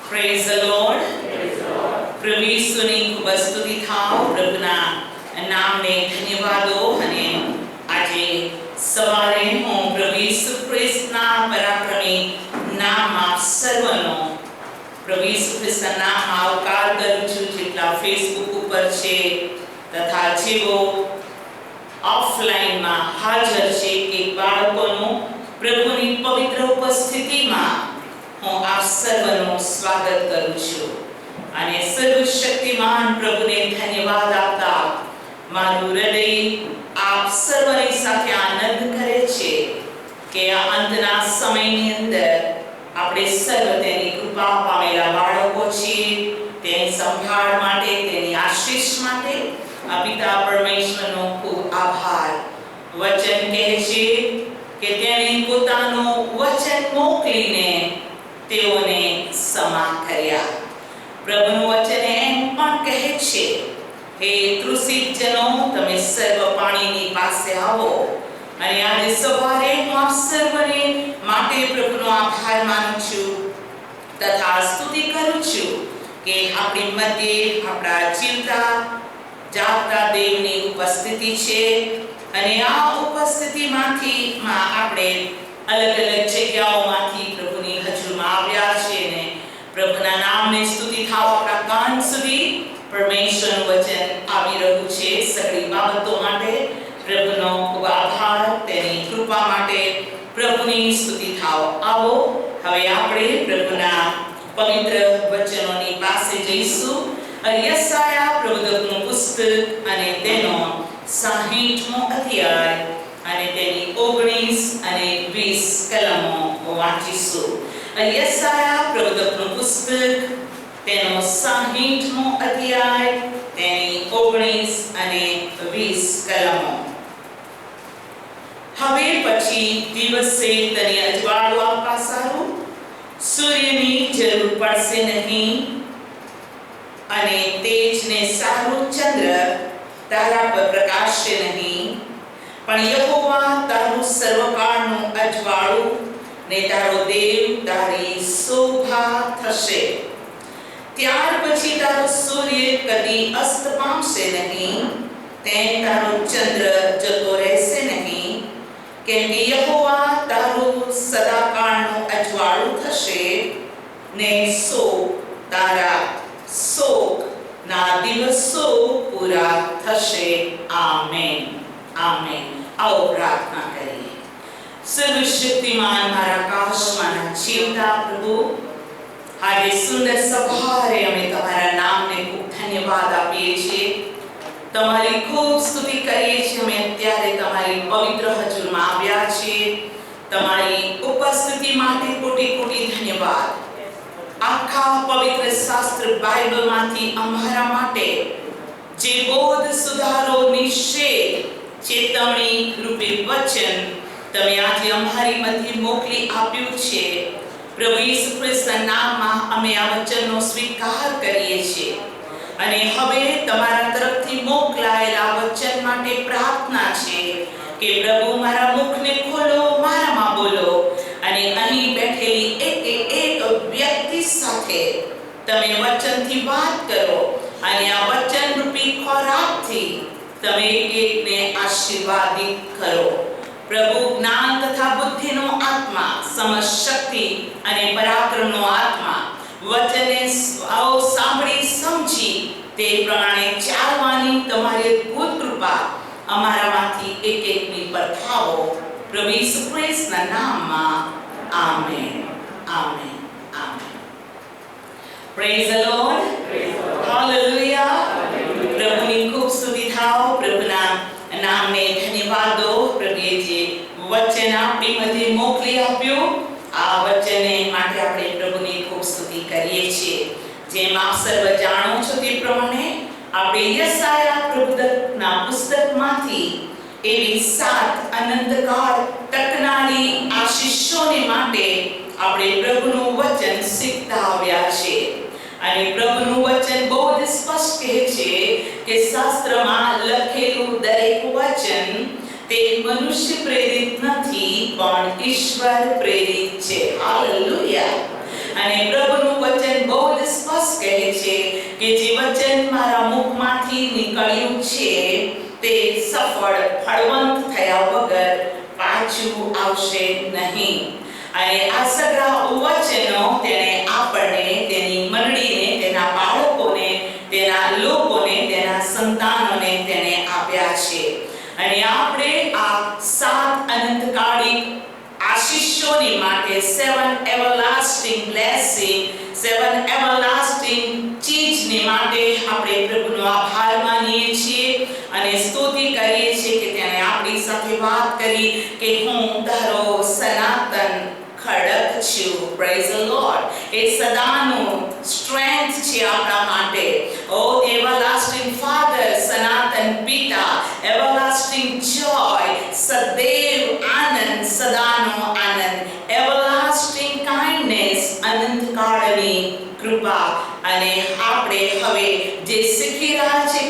Praise the Lord. પ્રભુ ઈસુની ખૂબ સ્તુતિ થાવ. પ્રભુના નામને ધન્યવાદો. અને આજે સવારે હું પ્રભુ ઈસુ ખ્રિસ્તના પરાક્રમી નામમાં સર્વનો પ્રભુ ઈસુ ખ્રિસ્તના નામમાં આવકાર કરું છું. જેટલા ફેસબુક ઉપર છે તથા જેઓ ઓફલાઈનમાં હાજર છે કે બાળકોનું પ્રભુની પવિત્ર ઉપસ્થિતિમાં હું આપ સર્વનું સ્વાગત કરું છું. અને સર્વશક્તિમાન પ્રભુને ધન્યવાદ આપતા મારું હૃદય આપ સર્વની સાથે આનંદ કરે છે કે આ અંતના સમયની અંદર આપણે સર્વ તેની કૃપા પામેલા બાળકો છીએ. તેની સંભાળ માટે, તેની આશીષ માટે આ પિતા પરમેશ્વરનો ખૂબ આભાર. વચન કહે છે કે તેણે પોતાનું વચન મોકલીને તેઓને સમા કર્યા. પ્રભુનું વચન એમ પણ કહે છે, હે તૃષિત જનો, તમે સર્વ પાણીની પાસે આવો. અને આજે સવારે હું આપ સર્વને માટે પ્રભુનો આભાર માનું છું તથા સ્તુતિ કરું છું કે આપણી મધ્યે આપણા જીવતા જાગતા દેવની ઉપસ્થિતિ છે. અને આ ઉપસ્થિતિમાંથી આપણે અલગ અલગ જગ્યાઓમાંથી પ્રભુની હજુરમાં આવ્યા છે. ને પ્રભુના નામને સ્તુતિ થાવ. આપણા કાન સુધી પરમેશ્વરનું વચન આવી રહ્યું છે. સગળી બાબતો માટે પ્રભુનો ખૂબ આભાર. તેની કૃપા માટે પ્રભુની સ્તુતિ થાવ. આવો હવે આપણે પ્રભુના પવિત્ર વચનોની પાસે જઈશું. યશાયા પ્રવક્તાનું પુસ્તક અને તેનો 60મો અધ્યાય અને તેની 19 અને 20 કલમો વાંચીશું. યશાયા પ્રવક્તાનું પુસ્તક તેનો 60મો અધ્યાય તેની 19 અને 20 કલમો. હવે પછી દિવસે તને અજવાળું આપવા સારું, સૂર્યની જરૂર પડશે નહીં, અને તેજને સારું ચંદ્ર તારા પર પ્રકાશશે નહીં. પણ યહોવા તારું સર્વકાળનું અજવાળું ને તારો દેવ તારી શોભા થશે. ત્યાર પછી તારો સૂર્ય કદી અસ્ત પામશે નહીં, તેમ તારો ચંદ્ર જતો રહેશે નહીં. કેમ કે યહોવા તારું સદાકાળનું અજવાળું થશે ને તારા શોકના દિવસો પૂરા થશે. Amen, amen. આવો પ્રાર્થના કરીએ. સર્વશક્તિમાન મારા આકાશમાંના જીવતા પ્રભુ, આજે સુંદર સવારે અમે તમારા નામને ખૂબ ધન્યવાદ આપીએ છીએ. તમારી ખૂબ સ્તુતિ કરીએ છીએ. અમે અત્યારે તમારી પવિત્ર હજુરમાં આવ્યા છીએ. તમારી ઉપસ્થિતિ માટે કોટી કોટી ધન્યવાદ. આખા પવિત્ર શાસ્ત્ર બાઇબલમાંથી અમારા માટે જે બોધ, સુધારો, નિષેધ, ચેતવણી રૂપે વચન તમે આજે અમારી મધ્ય મોકલી આપ્યું છે. પ્રભુ ઈસુ ખ્રિસ્તના નામમાં અમે આ વચનનો સ્વીકાર કરીએ છીએ. અને હવે તમારા તરફથી મોકલાયેલા વચન માટે પ્રાર્થના છે કે પ્રભુ મારા મુખને ખોલો, મારામાં બોલો. અને અહીં બેઠેલી એક વ્યક્તિ સાથે તમે વચનથી વાત કરો. અને આ વચન રૂપી ખોરાકથી તમે એકને આશીર્વાદિત કરો. પ્રભુ જ્ઞાન તથા બુદ્ધિનો આત્મા, સમજશક્તિ અને પરાક્રમનો આત્મા વચનને સાંભળી સમજી તે પ્રમાણે ચાલવાની તમારી અદ્ભુત કૃપા અમારામાંથી એકની પર થાવો. પ્રભુ ઈસુ ખ્રિસ્તના નામમાં. Amen, amen, amen. Praise the lord. Hallelujah. પ્રભુની ખૂબ સ્તુતિ થાવ. પ્રભુના નામને ધન્યવાદો. પ્રભુએ જે વચન આપણી મધ્યે મોકલી આપ્યું, આ વચને માટે આપણે પ્રભુની ખૂબ સ્તુતિ કરીએ છીએ. જેમ આપ સર્વ જાણો છો તે પ્રમાણે આપણે યશાયા પ્રવક્તાના પુસ્તકમાંથી એવી 7 અનંતકાળ ટકનારી આશીષોને માટે આપણે પ્રભુનું વચન શીખતા આવ્યા છે. અને પ્રભુનું વચન બહુ જ સ્પષ્ટ કહે છે કે શાસ્ત્રમાં લખેલું દરેક વચન તે મનુષ્ય પ્રેરિત નથી, પણ ઈશ્વર પ્રેરિત છે. હાલેલુયા. અને પ્રભુનું વચન બહુ વચન મારા મુખમાંથી નીકળ્યું છે તે સફળ ફળવંત થયા વગર પાછું આવશે નહીં. અને આ સગળા વચનો તેણે આપણને, તેની મંડળીને, તેના બાળકોને, તેના લોકોને, તેના સંતાનોને તેણે આપ્યા છે. અને આપણે આ 7 અનંતકાલિક આશીષોની માટે 7 everlasting blessing, 7 everlasting ચીજની માટે આપણે પ્રભુનો આભાર માનીએ છીએ અને સ્તુતિ કરીએ છીએ કે તેણે આપણી સાથે વાત કરી કે હું તારો સનાતન ખડક છું. Praise the lord. એ સદાનું સ્ટ્રેન્થ છે આપણા માટે. ઓ એવરલાસ્ટિંગ ફાધર, સનાતન પિતા, એવરલાસ્ટિંગ જોય, સદૈવ આનંદ, સદાનો આનંદ, એવરલાસ્ટિંગ કાઇન્ડનેસ, અનંતકાળની કૃપા. અને આપણે હવે જે શીખી રહ્યા છે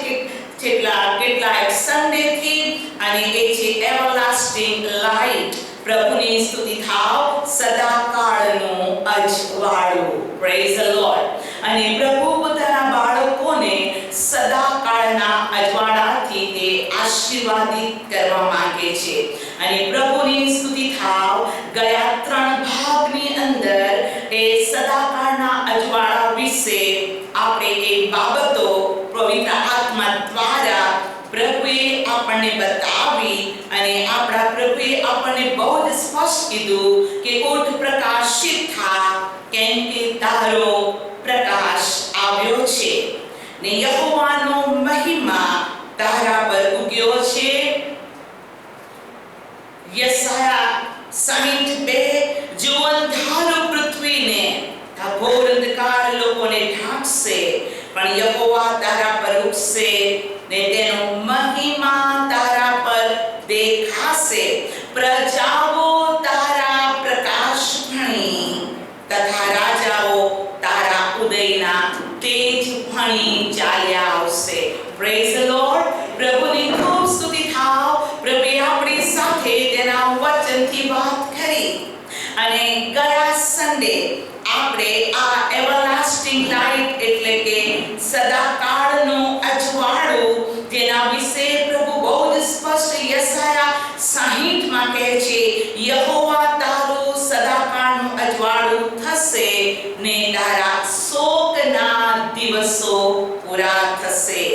કેટલાક સન્ડેથી, અને એ છે એવરલાસ્ટિંગ લાઇટ. પ્રભુની સ્તુતિ થાવ, સદાકાળનું અજવાળું. Praise the lord. અને પ્રભુ પોતાના બાળકોને સદાકાળના અજવાળાથી તે આશીર્વાદિત કરવા માંગે છે. અને પ્રભુની સ્તુતિ થાવ, ગયા 3 ભાગની અંદર એ સદાકાળના અજવાળા વિશે આપણે એ બાબતો પવિત્ર આત્મા દ્વારા પ્રભુએ આપણને બતાવી. અને આપણા પ્રભુએ આપણને બહુ જ સ્પષ્ટ કીધું કે ઉઠ પ્રકાશિત થા, કેમ કે તારો પ્રકાશ આવ્યો છે ને યહોવાનો મહિમા તારા પર ઉગ્યો છે. યશાયા 62 જો અંધારું પૃથ્વીને, આ ઘોર અંધકાર લોકોને ઢાંકશે, પણ યહોવા તારા પર ઉગશે ને તેનો મહિમા તારા પર દેખાશે. પ્રજાઓ તારા પ્રકાશ ભણી તથા રાજાઓ તારા ઉદયના તેજ ભણી ચાલ્યા આવશે. Praise the lord. પ્રભુની ખૂબ સ્તુતિ થાવ. પ્રભુએ આપણી સાથે તેના વચનથી વાત કરી. અને ગયા સન્ડે આપણે આ એવરલાસ્ટિંગ લાઇટ એટલે કે સદાકાળનું અજવાળું, જેના વિશે પ્રભુ બહુ જ સ્પષ્ટ યશાયા 60 માં કહે છે, યહોવા તારું સદાકાળનું અજવાળું થશે ને તારા શોકના દિવસો પૂરા થશે.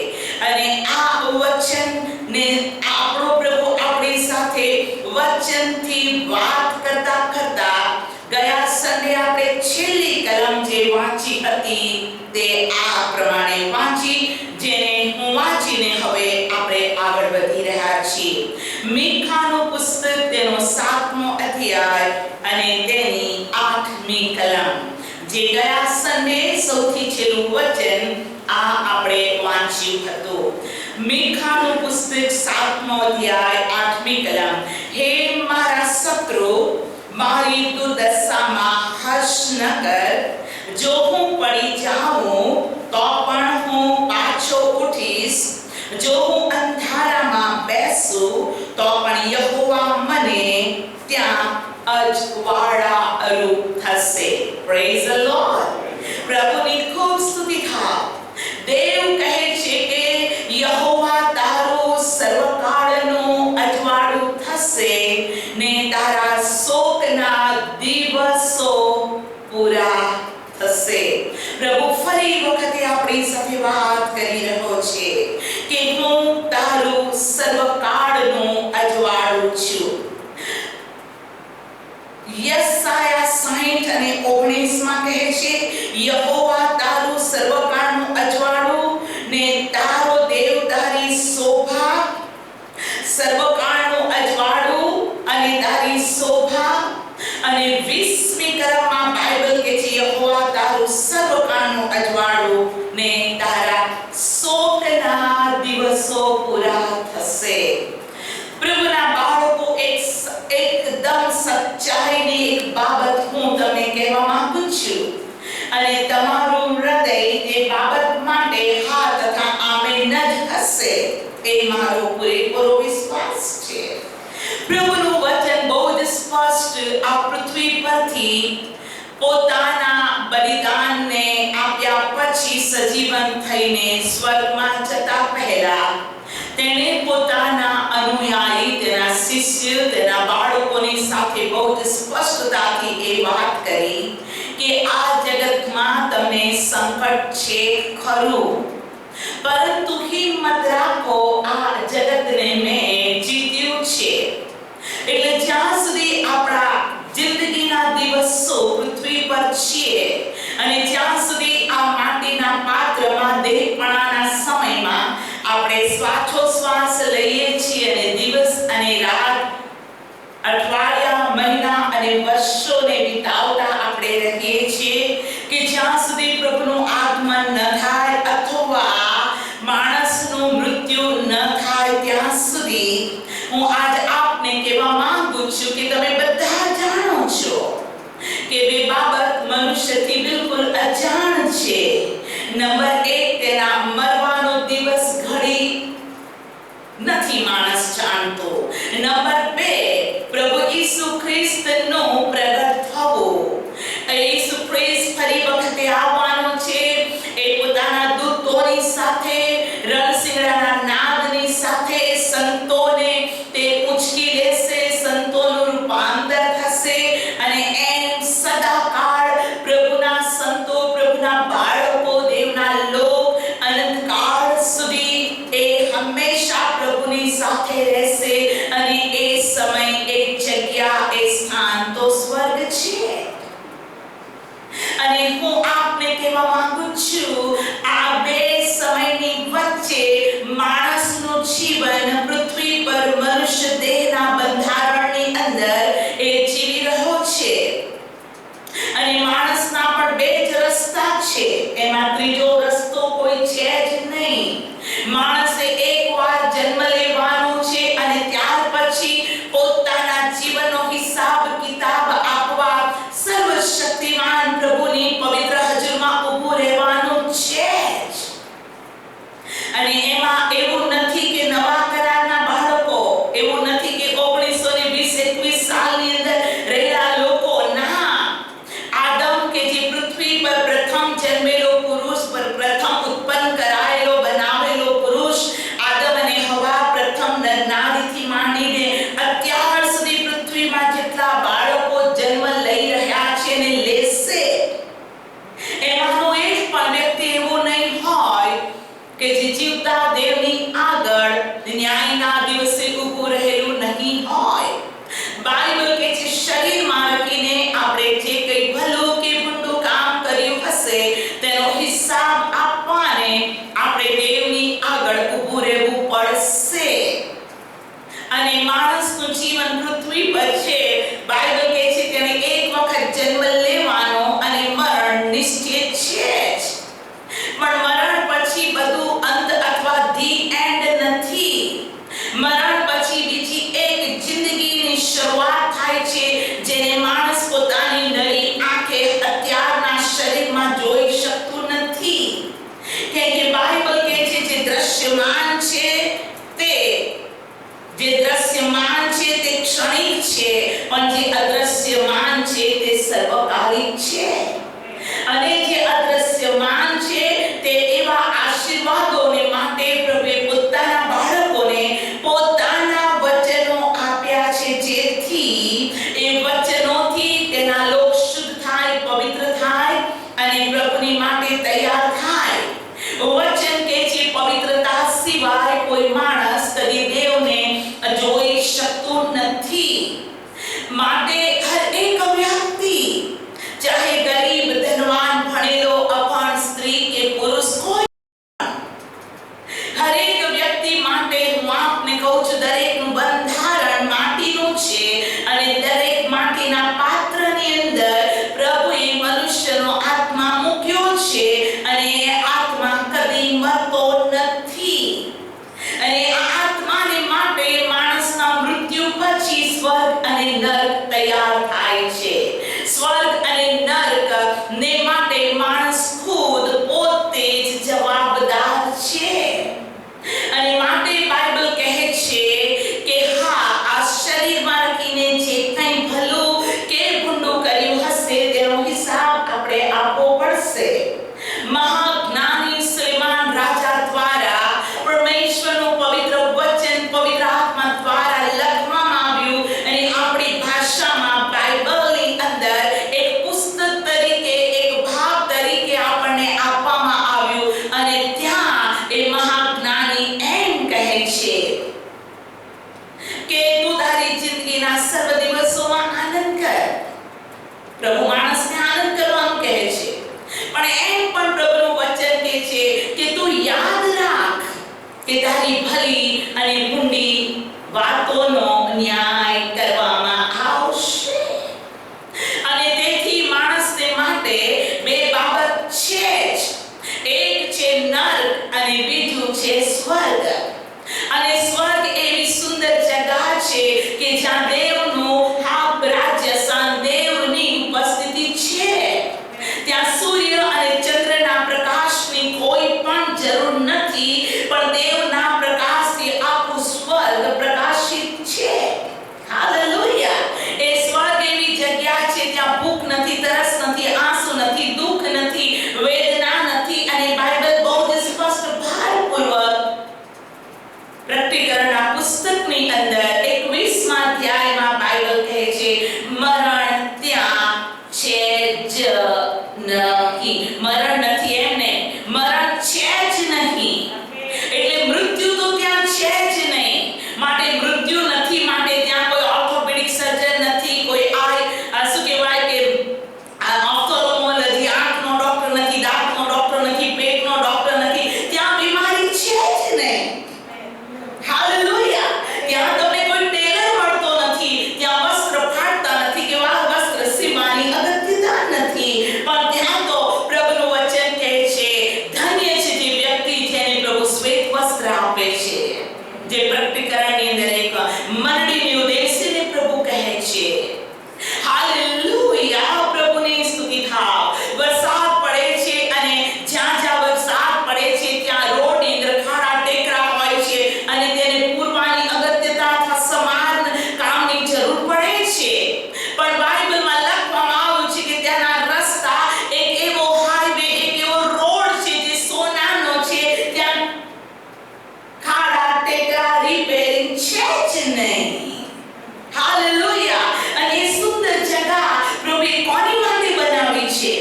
અને આ વચન ને આપણો પ્રભુ આપણી સાથે વચનથી વાત કરતા કરતા ગયા સન્ડે આપણે છેલ્લી કલમ જે વાંચી હતી તે આ પ્રમાણે વાંચી, જેને હું વાંચીને હવે આપણે આગળ વધી રહ્યા છીએ. મીખાનું પુસ્તક, તેનો 7મો અધ્યાય અને તેની 8મી કલમ. જે ગયા સન્ડે સૌથી છેલ્લું વચન આ આપણે વાંચ્યું હતું. મીખાનું પુસ્તક 7મો અધ્યાય 8મી કલમ. હે મારા શત્રુ, મારી દુર્દશામાં હર્ષ ન કર. જો હું પડી જાઉં તો પણ હું પાછો ઉઠીશ. જો હું અંધારામાં બેસું તો પણ યહોવા મને ત્યાં અજવાળા રૂપ થશે. Praise the lord. પ્રભુની ખૂબ સ્તુતિ થાવ. દેવ કહે છે કે યહોવા તારું સર્વકાળનું અજવાળું થશે ને તારા શોકના દિવસો પૂરા થશે. પ્રભુ ફરી વખતે આપણી સાથે વાત કરી રહ્યો છે કે હું તારું સર્વકાળનું અજવાળું છું. યશાયા 60 અને 19 માં કહે છે, યહોવા તારું સર્વકાળનું અજવાળું ને તારો દેવદારી શોભા, સર્વકાળનું અજવાળું અને તારી શોભા. અને 20મી કલમમાં બાઇબલ કહે છે, યહોવા તારું સર્વકાળનું અજવાળું ને તારા શોકના દિવસો પૂરા થશે. પ્રભુના બાળકો, એકદમ સચ્ચાઈની એક બાબત હું તમને કહેવા માંગુ છું. અને તમારું હૃદય તે બાબત માટે હા તથા આમેન જ હશે એ મારો પૂરેપૂરો વિશ્વાસ છે. પ્રભુનું વચન બહુ જ સ્પષ્ટ આ પૃથ્વી પરથી પોતાના બલિદાનને આપ્યા પછી સજીવન થઈને સ્વર્ગમાં જતા પહેલા તેણે પોતાના અનુયાયી, તેના શિષ્ય, તેના બાળકોની સાથે બહુ જ સ્પષ્ટતાથી એ વાત કરી કે આ જગતમાં તમને સંકટ છે ખરું, પરંતુ હિંમત રાખો, આ જગતને મેં જીત્યું છે. એટલે જ્યાં સુધી આપણા જિંદગીના દિવસો પૃથ્વી પર છીએ અને જ્યાં સુધી આ માટીના પાત્રમાં દેહપણાના સમયમાં આપણે શ્વાસોશ્વાસ લઈએ છીએ અને દિવસ અને રાત, અઠવાડિયા, મહિના અને વર્ષોને વિતાવતા આપણે રહીએ છીએ કે જ્યાં સુધી પ્રભુનું આગમન ન થાય અથવા માણસનું મૃત્યુ ન થાય ત્યાં સુધી હું આજ આપને કહેવા માંગુ છું કે તમે બધા જાણો છો કે બે બાબત મનુષ્યથી બિલકુલ અજાણ છે. નંબર 1, તેના મરવાનો દિવસ ઘડી નથી માણસ જાણતો. નંબર 2, પ્રભુ ઈસુ ખ્રિસ્તનો પ્રગટ થવો. ઈસુ ખ્રિસ્ત ફરી વખતે આવવાનો છે. એ પોતાના દૂતોની સાથે, રણસિંગડાના નાદની સાથે સંતોને તે ઉંચકી લેશે, સંતોનું રૂપાંતર થશે અને એમ સદાકાળ પ્રભુના સંતો, પ્રભુના બાળકો, દેવના લોક અનંતકાળ સુધી એ હંમેશા પ્રભુની સાથે રહેશે અને એ સમય, એ જગ્યા, એ સ્થાન તો સ્વર્ગ છે. અને હું આપને કહેવા માંગુ છું, આ બે સમયની વચ્ચે માણસનું જીવન પૃથ્વી પર મનુષ્ય દેહના બંધારણની અંદર એ જીવી રહ્યો છે. અને માણસના પણ બે જ રસ્તા છે, એમાં ત્રીજો રસ્તો કોઈ છે જ નહીં. માણસે એકવાર જન્મ લેવાનો છે અને ત્યાર પછી પોતાના જીવનનો હિસાબ કિતાબ આપવા સર્વશક્તિમાન પ્રભુની પવિત્ર હજુરમાં ઊભું રહેવાનું છે જ. અને એમાં એવું નથી કે નવા કરારના બાળકો, એવું નથી કે 1920-21 સાલની અંદર રહેલા લોકો. ના, આદમ કે જે પૃથ્વી પર પ્રથમ જન્મેલો પુરુષ, પર પ્રથમ ઉત્પન્ન કરાયેલો બનાવેલો પુરુષ, આદમ અને હવા પ્રથમ નરનારીથી માંડીને અત્યાર સુધી પૃથ્વીમાં જેટલા બાળકો જન્મ લઈ રહ્યા છે ને લેશે, એમાંનો એક પણ વ્યક્તિ એવો નહીં હોય કે જે જીવતા દેવની આગળ ન્યાયના દિવસે ઊભું રહેલું નહીં હોય. બાઇબલ કે જે શરીરમાં રહીને આપણે જે કંઈ ભલું કે ભૂંડું કામ કર્યું હશે તેનો હિસાબ આપવાને આપણે દેવની આગળ ઊભું રહેવું પડશે. અને માણસનું જીવન પૃથ્વી પર છે. બાઇબલ કહે છે તેને એક વખત જન્મ લેવાનો અને મરણ નિશ્ચિત છે જ. પણ મરણ પછી બધું અંત અથવા ધી એન્ડ નથી. મરણ પછી બીજી એક જિંદગીની શરૂઆત થાય છે, જેને માણસ પોતાની નરી આંખે અત્યારના શરીરમાં જોઈ શકતું નથી. કેમ કે બાઇબલ કહે છે જે દ્રશ્યમાન છે તે ક્ષણિક છે, પણ જે અદ્રશ્યમાન છે તે સર્વકાલિક છે. અને જે અદ્રશ્યમાન છે તે એવા આશીર્વાદોને માટે પ્રભુએ પોતાના બાળકોને પોતાના વચનો આપ્યા છે, જેથી એ વચનોથી તેના લોક શુદ્ધ થાય, પવિત્ર થાય અને પ્રભુની માટે તૈયાર થાય. વચન કે જે પવિત્રતા સિવાય કોઈ માણસ કદી દેવને જોઈ શકતું નથી. માટે હર એક વ્યક્તિ, ચાહે ગરીબ, ધનવાન, ભણેલો, અભણ, સ્ત્રી કે પુરુષ, કોઈ હરેક વ્યક્તિ માટે હું આપને કહું છું, દરેકનું બંધારણ માટીનું છે અને દરેક માટીના પાત્રની અંદર પ્રભુએ મનુષ્યનો આત્મા મૂક્યો છે અને એ આત્મા કદી મરતો નથી. અને આ આત્માને માટે માણસના મૃત્યુ પછી સ્વર્ગ અને નર્ક તૈયાર થાય છે. સ્વર્ગ અને નર્ક ને માટે માણસ ખુદ પોતે જ જવાબદાર છે. અને માટે બાઇબલ કહે છે કે હા, આ શરીરમાં રાખીને જે કંઈ ભલું કે ભૂંડું કર્યું હશે તેનો હિસાબ આપણે આપવો પડશે. મહાજ્ઞાની કે તારી ભલી અને ભૂંડી વાતોનો ન્યાય કરવામાં આવશે. અને તેથી માણસને માટે બે બાબત છે જ. એક છે નર્ક અને બીજું છે સ્વર્ગ. અને સ્વર્ગ એવી સુંદર જગા છે કે જ્યાં દેવનું રાજ્ય દેવની ઉપસ્થિતિ છે. ત્યાં સૂર્ય અને ચંદ્રના પ્રકાશની કોઈ પણ જરૂર નથી, પણ દેવના પ્રકાશથી આખું સ્વર્ગ પ્રકાશિત છે. હાલેલુયા. એ સ્વર્ગ એવી જગ્યા છે જ્યાં ભૂખ નથી, તરસ નથી, આંસુ નથી, દુઃખ નથી, વેદના નથી. અને બાઇબલ બહુ જ સ્પષ્ટ ભારપૂર્વક પ્રકટીકરણના પુસ્તકની અંદર 21મા અધ્યાયમાં બાઇબલ કહે છે મરણ ત્યાં છે જ નહીં. મરણ નથી એમને, મરણ છે જ નહીં. એટલે મૃત્યુ તો ત્યાં છે જ નહીં. માટે મૃત્યુ નથી, માટે ત્યાં કોઈ ઓર્થોપેડિક સર્જન નથી, કોઈ શું કહેવાય કે ઓફથોલ્મોલોજી આંખનો ડોક્ટર નથી, દાંતનો ડોક્ટર નથી, પેટનો ડોક્ટર નથી. ત્યાં બીમારી છે જ નહીં. હાલેલુયા. ત્યાં તમને કોઈ ટેલર મળતો નથી, ત્યાં વસ્ત્ર ફાટતા નથી કે વસ્ત્ર સીવવાની અગત્યતા નથી. પણ ત્યાં તો પ્રભુનું વચન કહે છે ધન્ય છે જે વ્યક્તિ જેને પ્રભુ શ્વેત વસ્ત્ર આપે છે. જે પ્રકટીકરણની અંદર એક મંડળીને ઉદ્દેશીને પ્રભુ કહે છે. હાલેલુયા. પ્રભુની સ્તુતિ થાવ. વરસાદ પડે છે અને જ્યાં જ્યાં વરસાદ પડે છે ત્યાં રોડની અંદર ખાડા ટેકરા હોય છે અને તેને પૂરવાની અગત્યતા અથવા સમાન કામની જરૂર પડે છે. પણ બાઇબલમાં લખવામાં આવ્યું છે કે ત્યાંના રસ્તા એક એવો હાઈવે, એક એવો રોડ છે જે સોનાનો છે. ત્યાં ખાડા ટેકરા રિપેરિંગ છે જ નહીં. હાલેલુયા. અને એ સુંદર જગા પ્રભુએ કોની માટે બનાવી છે?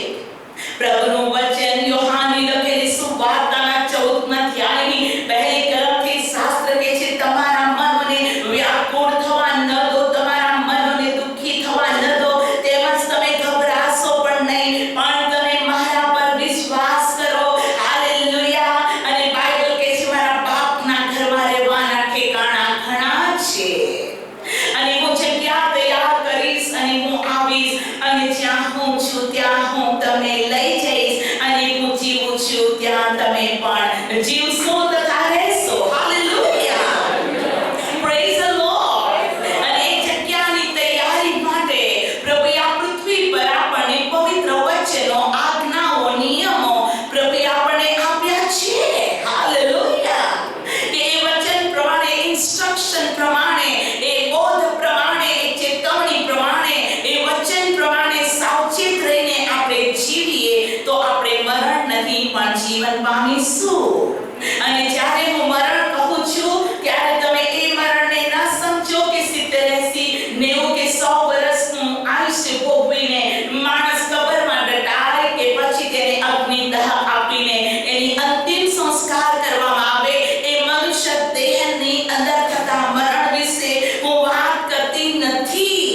પ્રભુનું વચન યોહાનની લખેલી સુવાર્તાના 14મા અધ્યાયની પહેલી કલમથી શાસ્ત્ર કહે છે તમારા મનને વ્યાકુળ થવા ન દો, તમારા મનને દુઃખી થવા ન દો. તેમજ તમે ગભરાશો પણ નહીં, પણ તમે મારા પર વિશ્વાસ કરો. હાલેલુયા. અને બાઇબલ કહે છે મારા બાપના ઘરમાં રહેવાના ઠેકાણા ઘણા છે અને હું જગ્યા તૈયાર કરીશ અને હું આવીશ અને જ્યાં હું છું ત્યાં હું તમને લઈ જઈશ અને હું જીવું છું ત્યાં તમે પણ જીવશો તથા રહેશો. હાલેલુયા. Praise the lord. અને એ જગ્યાની તૈયારી માટે પ્રભુએ આ પૃથ્વી પર આપણને પવિત્ર વચનો, આજ્ઞાઓ, નિયમો પ્રભુએ આપણને આપ્યા છે. હાલેલુયા. કે એ વચન પ્રમાણે, ઇન્સ્ટ્રક્શન પ્રમાણે, એ બોધ પ્રમાણે, એ ચેતવણી પ્રમાણે, એ વચન પ્રમાણે સાવચેત રહીને આપણે જીવીએ તો આપણે મરણ નહીં પણ જીવન પામીશું. અને જ્યારે હું મરણ કહું છું ત્યારે તમે એ મરણને ન સમજો કે 70, 80, 90 કે 100 વર્ષનું આયુષ્ય ભોગવીને માણસ કબરમાં દટાય કે પછી તેને અગ્નિદાહ આપીને એની અંતિમ સંસ્કાર કરવામાં આવે. એ મનુષ્ય દેહની અંદર થતા મરણ વિશે હું વાત કરતી નથી,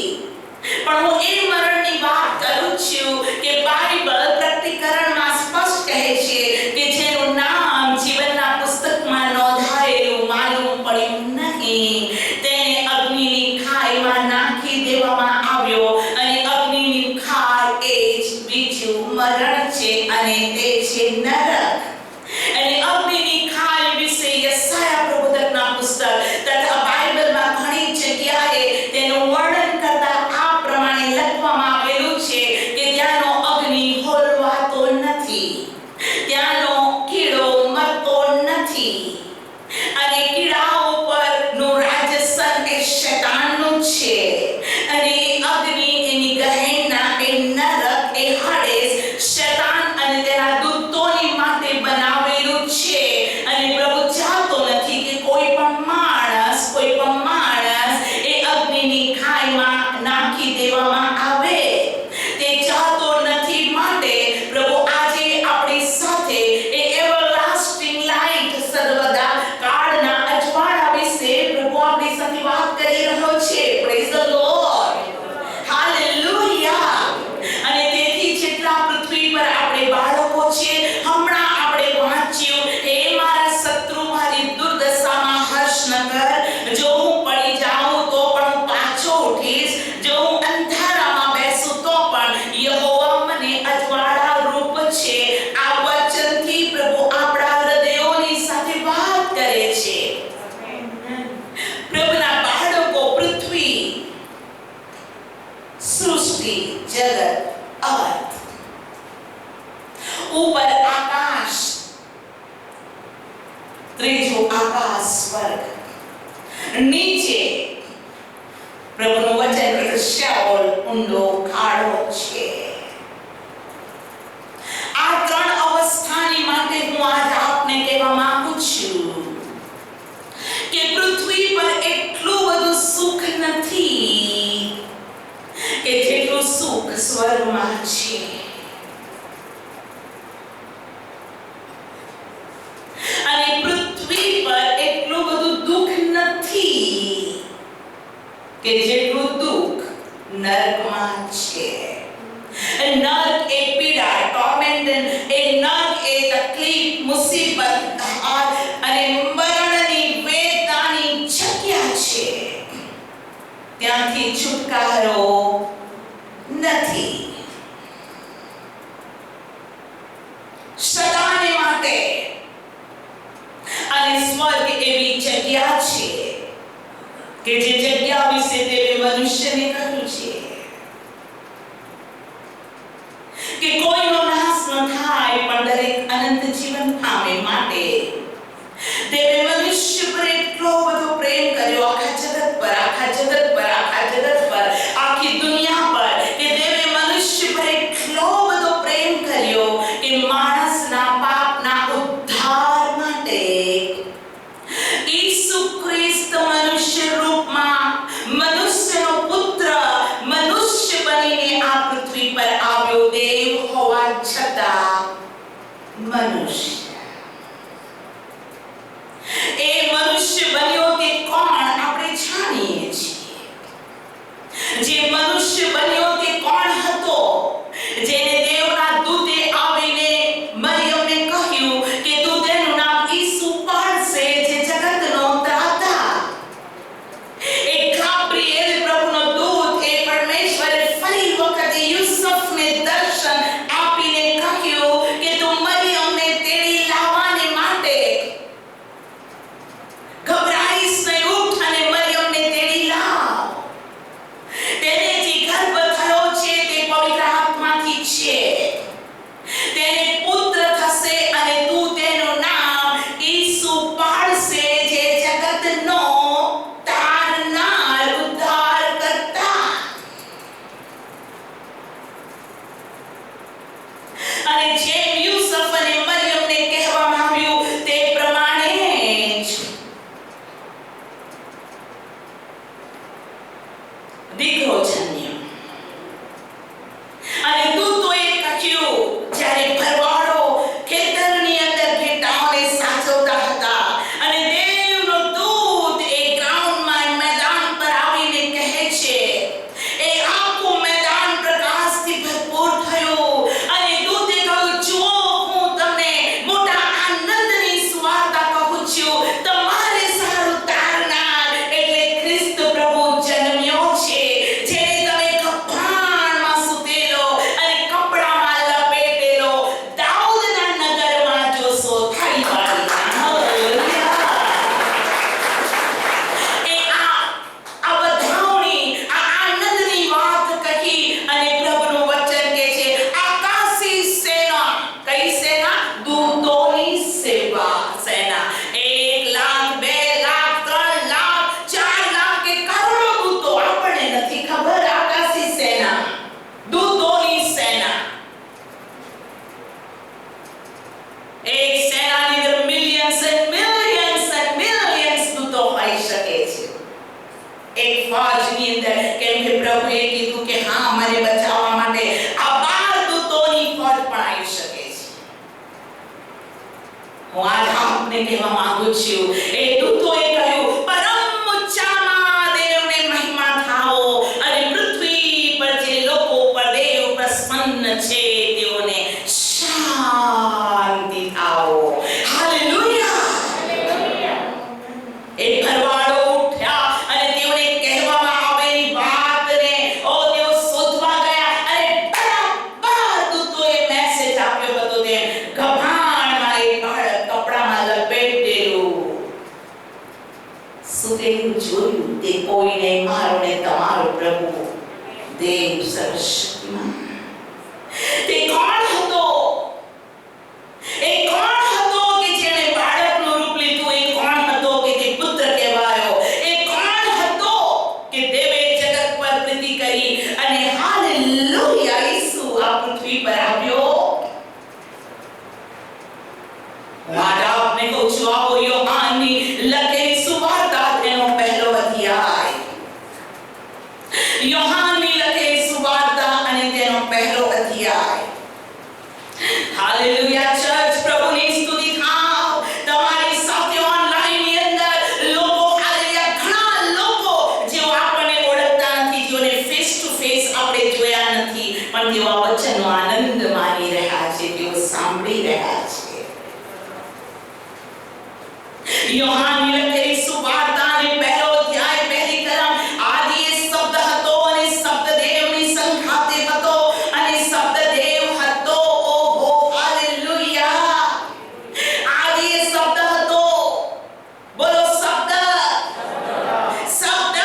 પણ હું એ મરણની વાત કરું છું કે બાઇબલ પ્રકટીકરણમાં સ્પષ્ટ કહે છે કે જેનું નામ જીવનના પુસ્તકમાં નોંધાયેલું માલુમ પડ્યું નહીં તેને અગ્નિની ખાઈમાં નાખી દેવામાં આવ્યો. અને અગ્નિની ખાઈ એ જ બીજું મરણ છે અને તે છે નરક. અને અગ્નિની ખાઈ વિશે યશાયા પ્રબોધકના પુસ્તક તથા બાઇબલમાં ઘણી જગ્યાએ તેનું વર્ણન કરતા આ પ્રમાણે લખવામાં આવેલું છે કે ત્યાંનો અગ્નિ હોલવાતો નથી, ત્યાંનો કીડો મરતો નથી. અને કીડાઓ પરનું રાજસન એ શૈતાનનું છે. અને એ અગ્નિ, એની ગહેના, એ નરક, એ હાડેસ શૈતાન અને તેના દૂતોની માટે બનાવેલું છે. અને પ્રભુ ચાહતો નથી કે કોઈ પણ માણસ એ અગ્નિની ખાઈમાં નાખી દેવામાં આવે. તે ચાહતો નથી. માટે પ્રભુ આજે આપણી સાથે આકાશ સ્વર્ગ, નીચે પ્રભુનું વચન શેઓલ ઊંડો ખાડો છે. આ ત્રણ અવસ્થાની માટે હું આજ આપને કહેવા માંગુ છું કે પૃથ્વી પર એટલું બધું સુખ નથી કે જેટલું સુખ સ્વર્ગમાં છે. અને પૃથ્વી પર એટલું બધું દુઃખ નથી કે જેટલું દુઃખ નરકમાં છે. નર્ક એ પીડા, ટોર્મેન્ટ, એ નર્ક એ તકલીફ, મુસીબત અને મરણની વેદનાની જગ્યા છે. ત્યાંથી છુટકારો નથી. સદાને માટે. અને સ્વર્ગ એવી જગ્યા છે કે જે જગ્યા વિશે દેવે મનુષ્યને કહ્યું છે કે કોઈનો નાશ ન થાય પણ દરેક અનંત જીવન પામે. માટે દેવે મનુષ્ય પર એટલો બધો પ્રેમ કર્યો, આખા જગત પર, આખી દુનિયા પર, કે દેવે મનુષ્ય પર એટલો બધો પ્રેમ કર્યો કે માણસના પાપના ઉદ્ધાર માટે ઈસુ ખ્રિસ્ત મનુષ્ય રૂપમાં, મનુષ્યનો પુત્ર મનુષ્ય બનીને આ પૃથ્વી પર આવ્યો. દેવ હોવા છતાં મનુષ્ય. એ મનુષ્ય બન્યો તે કોણ આપણે જાણીએ છીએ. જે મનુષ્ય બન્યો તે કોણ હતો? જેને દેવના દૂતે આવીને મરિયમને કહ્યું કે તું તેનું નામ ઈસુ પાડશે, જે જગતનો ત્રાતા. એ ગાબ્રિએલ પ્રભુનો દૂત, એ પરમેશ્વરે ફરી વખત યુસુફને દર્શન આપીને કહ્યું કે તું મરિયમને તેડી લાવવાને માટે ઘબરાઈશ નહીં, ઉઠ અને મરિયમને તેડી લાવ. તેને જે ગર્ભ થયો છે તે પવિત્ર આત્માથી છે. તેને પુત્ર થશે અને તું તેનું નામ ઈસુ પાડશે, જે જગતનો તારનાર, ઉદ્ધારકર્તા. અને જેમ યુસુફ અને મરિયમને કહેવામાં આવ્યું તે પ્રમાણે જ દીકરો જન્મ્યો. અને દૂતોએ કહ્યું, જ્યારે ભરવાડો ખેતરની અંદર ઘેટાઓને સાચવતા હતા અને દેવનો દૂત એ ગ્રાઉન્ડમાં, મેદાન પર આવીને કહે છે, એ આખું મેદાન પ્રકાશથી ભરપૂર થયું. અને દૂતે કહ્યું, જુઓ, હું તમને મોટા આનંદની સુવાર્તા કહું છું. તમારે સારું તારનાર એટલે ખ્રિસ્ત પ્રભુ જન્મ્યો છે, જેને તમે કફાણમાં સૂતેલો અને કપડામાં લપેટેલો દાઉદના નગરમાં જોશો. થાળી પાડી. એ આ વધાવણી, આ આનંદની વાત કહી અને પ્રભુનું વચન કહે છે, આકાશી સેના. કઈ સેના? દૂતોની સેના. 1 લાખ, 2 લાખ, 3 લાખ, 4 લાખ કે કરોડો દૂતો, આપણને નથી ખબર. આકાશી સેના, દૂતોની સેના. એક સેનાની અંદર મિલિયન્સ એન્ડ મિલિયન્સ દૂતો હોઈ શકે છે એક ફૌજની અંદર. કેમ કે પ્રભુએ કીધું કે હા, મને બચાવવા માટે આ 12 દૂતોની ફૌજ પણ આવી શકે છે. હું આજ આપને કહેવા માંગુ છું, એ દૂતોએ કહ્યું, પરમ ઊંચામાં દેવને મહિમા થાઓ અને પૃથ્વી પર જે લોકો પર દેવ પ્રસન્ન છે તેઓને શાંતિ થાઓ. હાલેલુયા. એ ભરવાડો ઉઠ્યા અને તેઓને કહેવામાં આવેલી વાતને તેઓ શોધવા ગયા અને બરાબર દૂતોએ મેસેજ આપ્યો હતો તેમ ગભાણમાં એક બાળક કપડામાં લપેટેલું आज आपने કહું છું આવો યોહાનની લખેલી સુવાર્તા તેનો પહેલો અધ્યાય, યોહાનની લખેલી સુવાર્તા અને તેનો પહેલો અધ્યાય. હાલેલુયા ચર્ચ, પ્રભુની સ્તુતિ થાવ. તમારી સાથે ઓનલાઈન ની અંદર લોકો, હાલેલુયા, ઘણા લોકો જેઓ આપણને ઓળખતા નથી, જેઓને ફેસ ટુ ફેસ આપણે જોયા નથી, પણ તેઓ આ વચનનો આનંદ માણી રહ્યા છે, તેઓ સાંભળી રહ્યા છે. યોહાનની લખેલી સુવાર્તાને પહેલો અધ્યાય, પહેલી કલમ. આદિએ શબ્દ હતો અને શબ્દ દેવની સંઘાતે હતો અને શબ્દ દેવ હતો. ઓહો, હાલેલુયા. આદિએ શબ્દ હતો. બોલો શબ્દ. શબ્દ.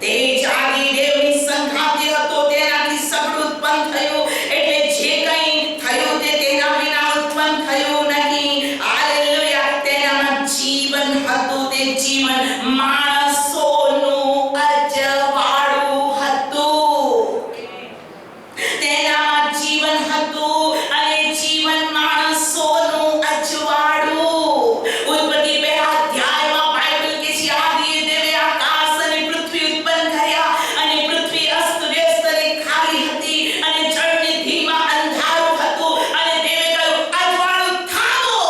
તે જ આદિ દેવની સંઘાતે હતો, તેનાથી સગળ ઉત્પન્ન થયું. એટલે જે કંઈ થયું તે તેના વિના ઉત્પન્ન થયું નહીં. હાલેલુયા. તેનામાં જીવન હતું, તે જીવન માણસોનું અજવાળું હતું. તેનામાં જીવન હતું અને જીવન માણસોનું અજવાળું. ઉત્પત્તિ પહેલા અધ્યાયમાં બાઇબલ કહે છે, આદિએ દેવે આકાશ અને પૃથ્વી ઉત્પન્ન કર્યા અને પૃથ્વી અસ્તવ્યસ્ત અને ખાલી હતી અને જળની ધીમાં અંધારું હતું અને દેવે કહ્યું, અજવાળું થામો.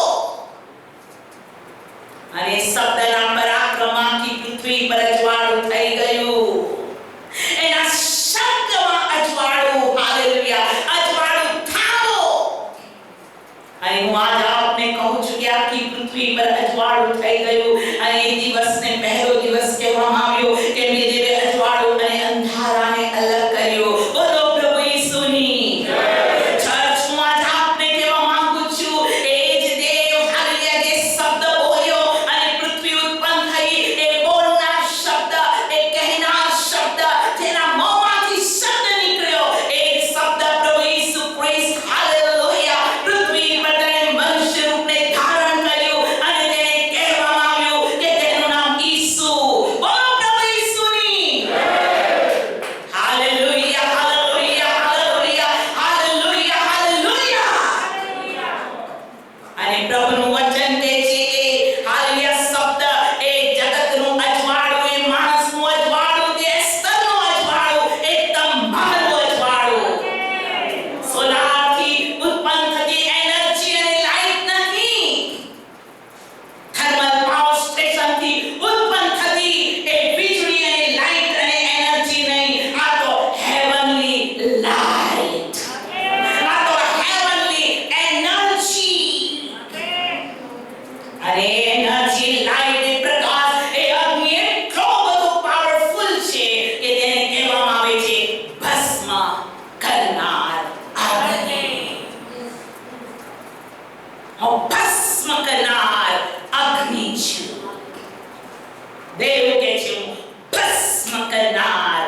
અને શબ્દના પરાક્રમથી પૃથ્વી પર અજવાળું થઈ ગયું. એના શબ્દમાં અજવાળું, હાલેલુયા, અજવાળું થામો. અને હું આજ આપને કહું છું કે આખી પૃથ્વી પર અજવાળું થઈ ગયું. અને એ દિવસને પહેલો દિવસ કહેવામાં આવ્યો કેમ કે દેવે અજવાળું અને અંધારાને અલગ કર્યો. બોલો પ્રભુ ઈસુની ચર્ચ. હું આજ આપને કહેવા માંગુ છું, એ જ દેવ, હાલેલુયા, જે શબ્દ બોલ્યો અને પૃથ્વી ઉત્પન્ન થઈ, એ બોલનાર શબ્દ, એ કહેનાર શબ્દ, જેના મોંમાંથી શબ્દ નીકળ્યો, એ જ શબ્દ પ્રભુ ઈસુ ખ્રિસ્ત, હાલેલુયા, પૃથ્વી પર તેને મનુષ્ય રૂપને ધારણ કર્યું અને તેને કહેવામાં આવ્યું કે તેનું નામ ઈસુ. બોલો પ્રભુ ઈસુની hallelujah, hallelujah, hallelujah, hallelujah, hallelujah. અને પ્રભુનું વચન કહે છે કે હાલેલુયા, શબ્દ એ જગતનું અજવાળું, એ માણસનું અજવાળું, તે સ્તરનું અજવાળું, એકદમ મહાનનું અજવાળું. સોલારથી ઉત્પન્ન થતી એનર્જી અને લાઈટ નથી. થર્મલ પાવર સ્ટેશનથી ઉત્પન્ન થતી એ વીજળી અને લાઈટ અને એનર્જી નહીં. આ તો હેવનલી લાઈટ, આ તો હેવનલી એનર્જી. અને એનર્જી, લાઈટ, એ પ્રકાશ, એ અગ્નિ એટલો બધો પાવરફુલ છે કે તેને કહેવામાં આવે છે ભસ્મ કરનાર અગ્નિ. હું ભસ્મ કરનાર અગ્નિ છું. દેવ કહે છે, હું ભસ્મ કરનાર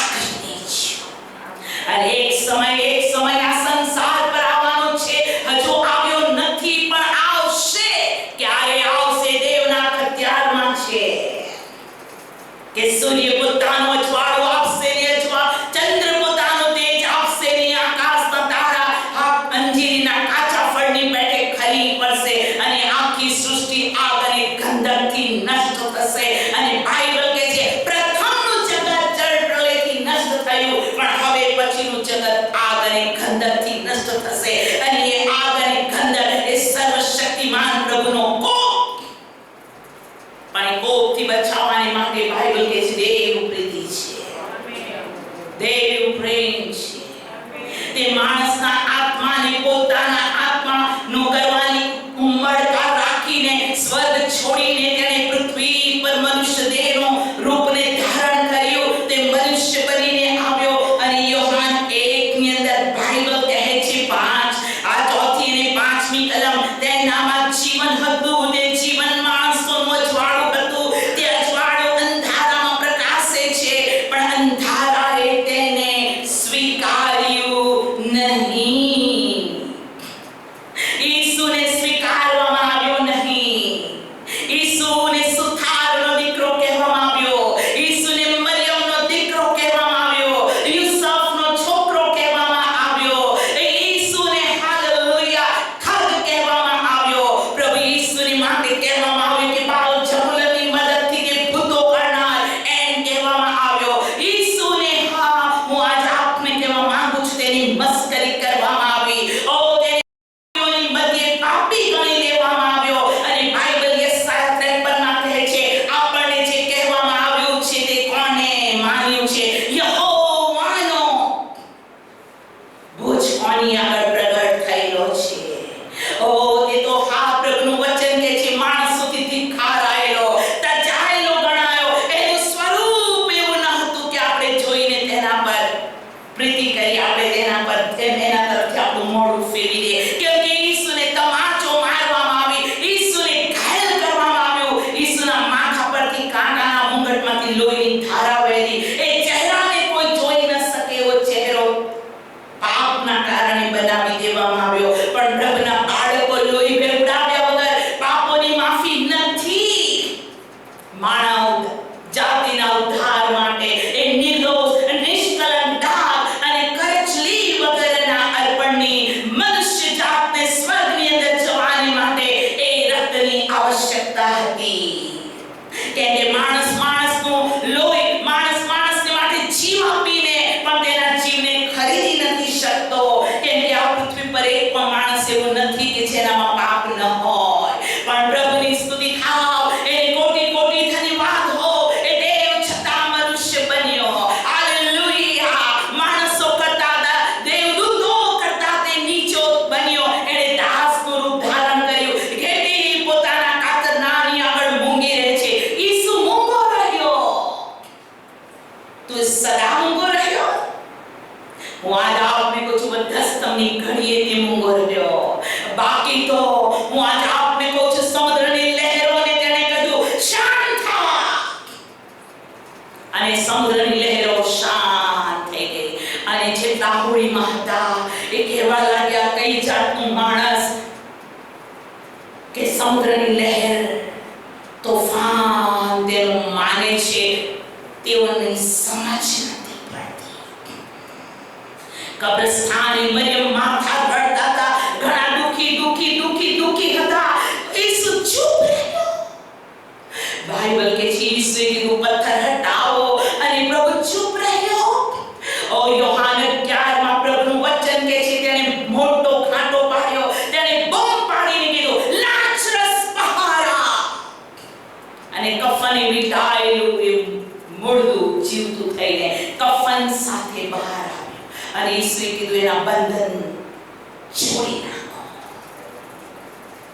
અગ્નિ છું. અને એક સમય આ સંસાર પર આવવાનો છે. હજુ આવ્યો નથી, પણ આવશે. ક્યારે આવશે? દેવના હથિયારમાં છે કે સૂર્ય પોતાનો અજવાળો આપશે ને ચંદ્ર પોતાનો તેજ આપશે ને આકાશના તારા આ અંજીરીના કાચા ફળની પેટે ખરી પડશે અને આખી સૃષ્ટિ આગ અને ગંધકથી નષ્ટ થશે. અને બાઇબલ કહે છે, પ્રથમનું જગત જળ પ્રલયથી નષ્ટ થયું, પણ હવે પછીનું જગત આગ અને ગંધકથી નષ્ટ થશે. અને એ આગ અને ગંધક એ સર્વશક્તિમાન પ્રભુનો કોપ. પણ એ કોપથી બચાવવાને માટે બાઇબલ કહે છે દેવ પ્રીતિ છે, દેવ પ્રેમ છે. તે માણસના આત્માને પોતાના આત્માનો કરવાની ઉમળકા રાખીને સ્વર્ગ છોડીને તેણે પૃથ્વી પર મનુષ્ય દેહનો કેમકે ઈસુને તમાચો મારવામાં આવી, ઈસુને ઘાયલ કરવામાં આવ્યો, ઈસુના માથા પરથી કાંટાના મુંગટમાંથી લોહીની ધારા વહેલી. એ ચહેરાને કોઈ જોઈ ન શકે એવો ચહેરો પાપના કારણે બનાવી દેવામાં આવ્યો. પણ પ્રભુના બાળકો લોહી વેવડાવ્યા વગર પાપોની માફી નથી. માનવ જાતિના ઉદ્ધાર માટે એ નિર્દોષ, નિષ્કલંક, દાગ અને કરચલી વગરના અર્પણની મનુષ્ય જાતને સ્વર્ગની અંદર જવાની માટે એ રક્તની આવશ્યકતા હતી. કેમ કે માણસનું લોહી માણસને માટે જીવ આપીને પણ તેના જીવને ખરીદી નથી શકતો. કેમ કે આ પૃથ્વી પર એક પણ માણસ એવું નથી કે જેનામાં પાપ ન હોય. પણ પ્રભુની સ્તુતિ થાવ, એને કોટી કોટી ધન્યવાદ હો. એ દેવ છતાં મનુષ્ય બન્યો. હાલેલુયા. માણસો કરતા, દેવદૂતો કરતા તે નીચો બન્યો. એને દાસનું રૂપ ધારણ કર્યું. ઘેટી પોતાના કાતરનાની આગળ મૂંગી રહે છે. ઈસુ મૂંગો રહ્યો. તું સદા મૂંગો રહ્યો. હું આજ આપને કહું છું, બધા સ્તંભની ઘડીએ તે મૂંગો રહ્યો. બાકી તો હું આજ આપને કહું છું, સમુદ્રની લહેરોને તેણે કહ્યું શાંત થા, અને સમુદ્રની લહેરો શાંત થઈ ગઈ. અને જેટલા હોળીમાં હતા એ કહેવા લાગ્યા, કઈ જાતનું માણસ કે સમુદ્રની લહેર, તોફાન તેનું માને છે, તેઓની સમજ નથી પડતી. કબ્રસ્તાને મરિયમ માથા ભરતા હતા, ઘણા દુખી હતા. ઈસુ ચૂપ રહ્યો. બાઇબલ કે છે ઈસુએ કીધું પથ્થર હટાવો, અને પ્રભુ ચૂપ રહ્યો. ઓ યોહાન 11 માં પ્રભુનું વચન કે છે, તેણે મોટો ખાટો પાડ્યો, તેણે બૂમ પાડીને કીધું લાજરસ બહાર આ. અને કફને વીંટાયેલું એ મુર્દું જીવતું થઈને કફન સાથે બહાર આવ્યું. અને ઈસુએ કીધું એના બંધન છોડી નાખો.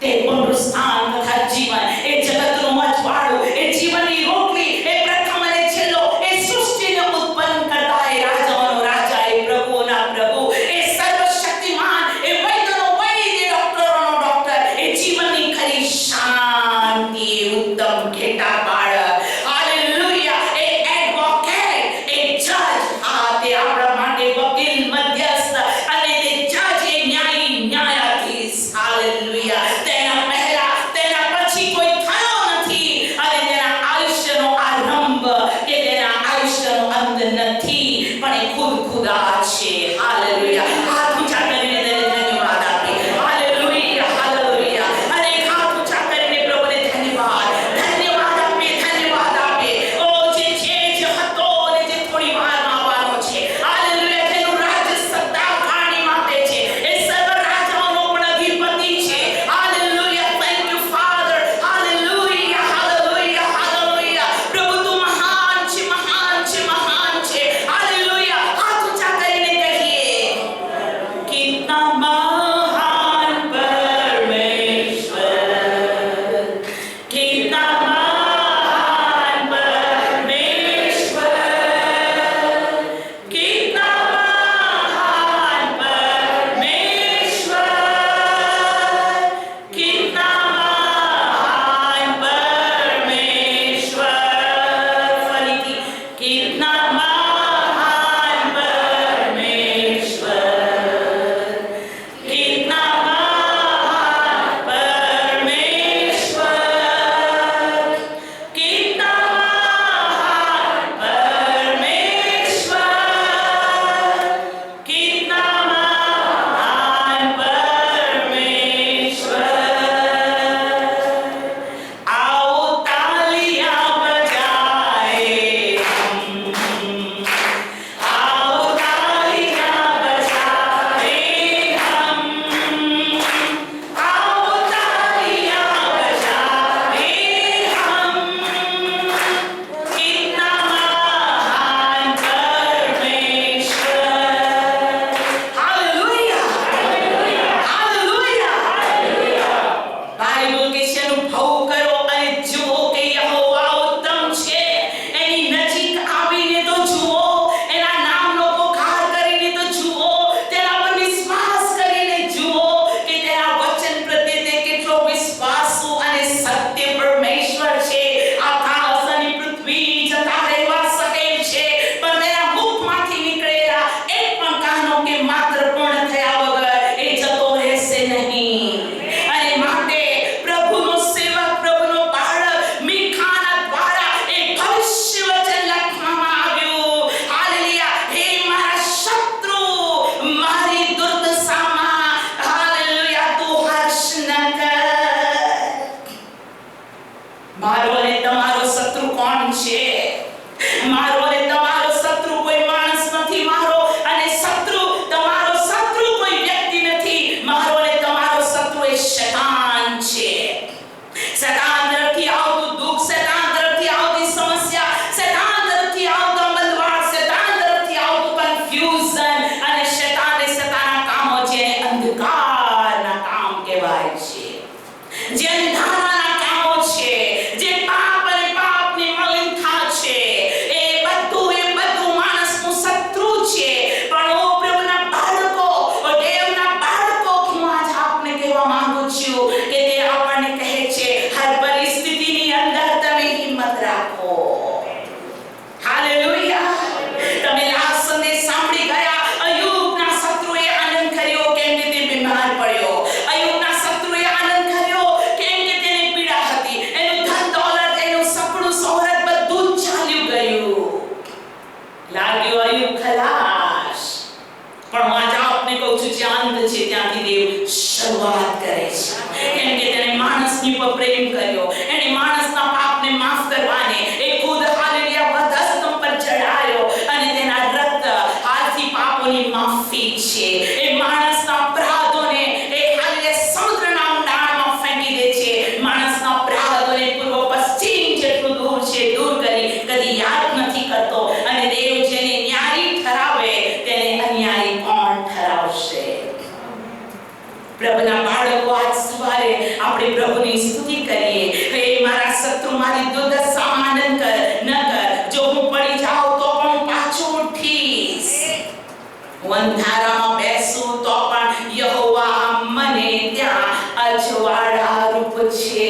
તે પુનરુત્થાન તથા જીવન, એ જગતનું મજવાળું, એ જીવનની રોટલી, એ પ્રથમ અને છેલ્લો, એ સૃષ્ટિને ઉત્પન્ન કરતા, એ રાજાઓનો રાજા, એ પ્રભુઓના પ્રભુ, એ સર્વશક્તિમાન, એ વૈદ્યનો વૈદ્ય, ડોક્ટરોનો ડોક્ટર, એ જીવનની ખરી શાંતિ, એ ઉત્તમ ઘેટા બાળક. હાલેલુયા. એ એડવોકેટ, એ જજ, હા તે આપણા માટે વકીલ, મધ્યસ્થ, અને તે જજ, એ ન્યાયાધીશ. હાલેલુયા. તેના પહેલા તેના પછી કોઈ થયો નથી, અને જે અંધારાના કામો છે, જે પાપ અને પાપની મલિનતા છે, એ બધું માણસનું શત્રુ છે. પણ ઓ પ્રભુના બાળકો, ઓ દેવના બાળકો, હું આજ આપને કહેવા માંગુ છું કે તે આપણને કહે છે હર પરિસ્થિતિની અંદર તમે હિંમત રાખો. હાલેલુયા. તમે લાસ્ટ સંદેશ સાંભળી ગયા. અય્યુબના શત્રુએ આનંદ કર્યો કેમ કે તે બીમાર પડ્યો. અય્યુબના શત્રુએ આનંદ કર્યો કેમ કે તેને પીડા હતી. એનું ધન દોલત, એનું સપનું શોહરત બધું જ ચાલ્યું ગયું. લાગ્યું અય્યુબ ખલાસ. પણ હું આજે આપને કહું છું, જ્યાં અંત છે ત્યાંથી દેવ શરૂઆત કરે છે. કેમ કે તેને માણસની પર પ્રેમ કર્યો. એને માણસના પાપને માફ કરવાને એ ખુદ હાલેલુયા વધસ્તંભ પર ચડાયો અને તેના રક્ત હાથથી પાપોની માફી છે. એ માણસના અપરાધોને એ હાલેલુયા સમુદ્રના ઊંડાણમાં ફેંકી દે છે. માણસના અપરાધોને પૂર્વ પશ્ચિમ જેટલું દૂર છે દૂર કરી કદી યાદ નથી કરતો. અને દેવ જેને ન્યાયી ઠરાવે તેને અન્યાયી કોણ ઠરાવશે? પ્રભુના બાળકો, આજ સવારે આપણે પ્રભુની સ્તુતિ કરીએ. હે મારા શત્રુ, મારી દુર્દશામાં આનંદ ન કર. જો હું પડી જાઉં તો પણ પાછો ઉઠીશ. હું અંધારામાં બેસું તો પણ યહોવા મને ત્યાં અજવાળા રૂપ છે.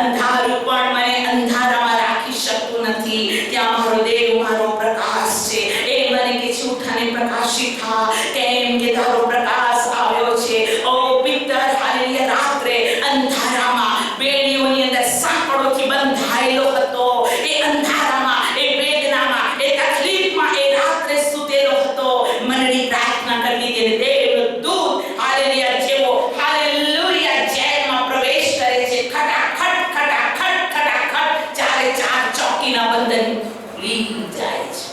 અંધારું પણ મને અંધારામાં રાખી શકતું નથી. ત્યાં મારો દેવ મારો પ્રકાશ છે. એ મને કે છે ઉઠ અને પ્રકાશિત થા, કેમ કે તારો પ્રકાશ આવ્યો છે. ઓ પિત્તર, હાલેલુયા, રાત્રે અંધારામાં બેડીઓની અંદર સાંકળોથી બંધાયેલો હતો. એ અંધારામાં, એ વેદનામાં, એ તકલીફમાં એ રાત્રે સૂતેલો હતો. મનની પ્રાર્થના કરતી હતી. દેવનો દૂત હાલેલુયા જેવો હાલેલુયા જેલમાં પ્રવેશ કરે છે. ખટાખટ ખટાખટ ખટાખટ ચારે ચાર ચોકીના બંધન ખુલી જાય છે.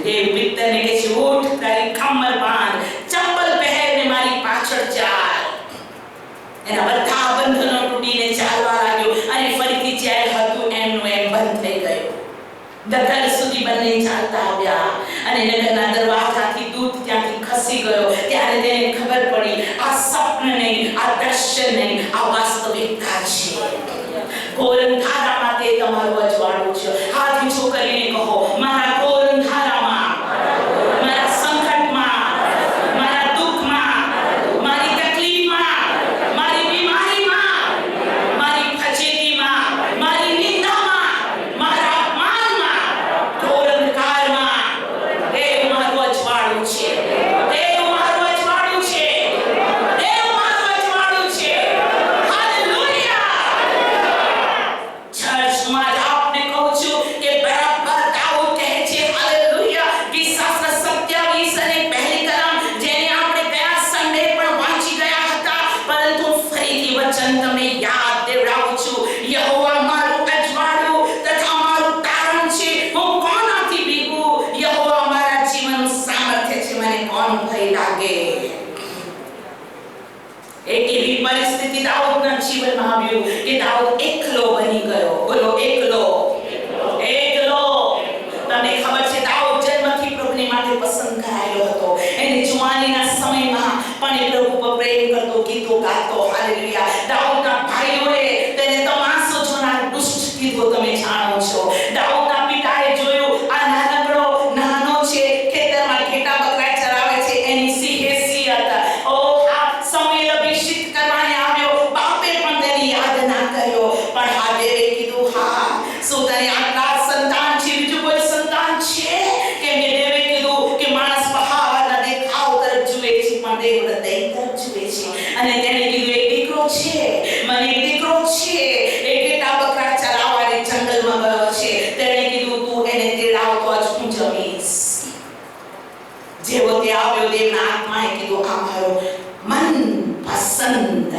દેવ પિત્તરને કહે છે ઉઠ, તારી કમર બાંધ, ચંપલ પહેરને મારી પાછળ ચાલ. એના બધા બંધનો તૂટીને ચાલવા લાગ્યો અને ફરીથી જેલ હતું એમનું એમ બંધ થઈ ગયું. નગર સુધી બંને ચાલતા આવ્યા અને નગરના દરવાજાથી દૂત ત્યાંથી ખસી ગયો. ત્યારે તેને ખબર પડી આ સ્વપ્ન નહીં, આ દ્રશ્ય નહીં, આ વાસ્તવિકતા છે. ઘોર અંધારામાં તે તમારું અજવાળું છે. હાથ ઊંચો કરીને કહો, મારા ઘોર અંધારામાં, મારા સંકટમાં, મારા દુઃખમાં, મારી તકલીફમાં, મારી બીમારીમાં, મારી ફજેતીમાં, મારી નિંદામાં, મારા અપમાનમાં, ઘોર અંધકારમાં દેવ મારું અજવાળું છે. દેવ મારું અજવાળું છે. દેવ મારું અજવાળું છે. હાલેલુયા. ચર્ચ, હું આજ આપને કહું છું કે બરાબર દાઉદ કહે છે હાલેલુયા, કિસ્સા 27 અને પહેલી કલમ જેને આપણે ગયા સન્ડે પણ વાંચી ગયા હતા, પરંતુ ફરીથી વચન તમને યાદ દેવડાવું છું. યહોવા મારું અજવાળું તથા મારું તારણ છે, હું કોનાથી બીવું? યહોવા મારા જીવનનું સામર્થ્ય છે, મને કોણ ભય લાગે? એક એવી પરિસ્થિતિ દાઉદના જીવનમાં આવ્યું કે દાઉદ એકલો બની ગયો. બોલો એકલો. એકલો. તમને ખબર છે દાઉદ જન્મથી પ્રભુની માટે પસંદ કરાયેલો હતો. એને જુવાનીના સમયમાં પણ એ પ્રભુ પર પ્રેમ કરતો, ગીતો ગાતો. હાલેલુયા. દાઉદના ભાઈઓએ તેને તમાશો જોનાર દુષ્ટ કીધો, તમે જાણો છો. દાઉદના પિતાએ જોયું આ નાનો છે, ખેતરમાં ઘેટા બકરા ચરાવે છે, એની સી હેસિયત. ઓ આ સમય અભિષિક્ત કરવાને આવ્યો. બાપે પણ તેની યાદ ના કર્યો. પણ હા દેવે કીધું, હા શું તને આટલા સંતાન છે, બીજું કોઈ સંતાન છે? કેમ કે દેવે કીધું કે માણસ બહારના દેખાવ તરફ જુએ છે પણ દેવ હૃદય તરફ જુએ છે. અને તેણે કીધું એક દીકરો છે, મને એક દીકરો છે, એ ઘેટા બકરા ચરાવવાને જંગલમાં ગયો છે. તેણે કીધું તું એને તેડાવ તો જ હું જમીશ. જેવો તે આવ્યો, દેવના આત્માએ કીધું આ મારો મન પસંદ,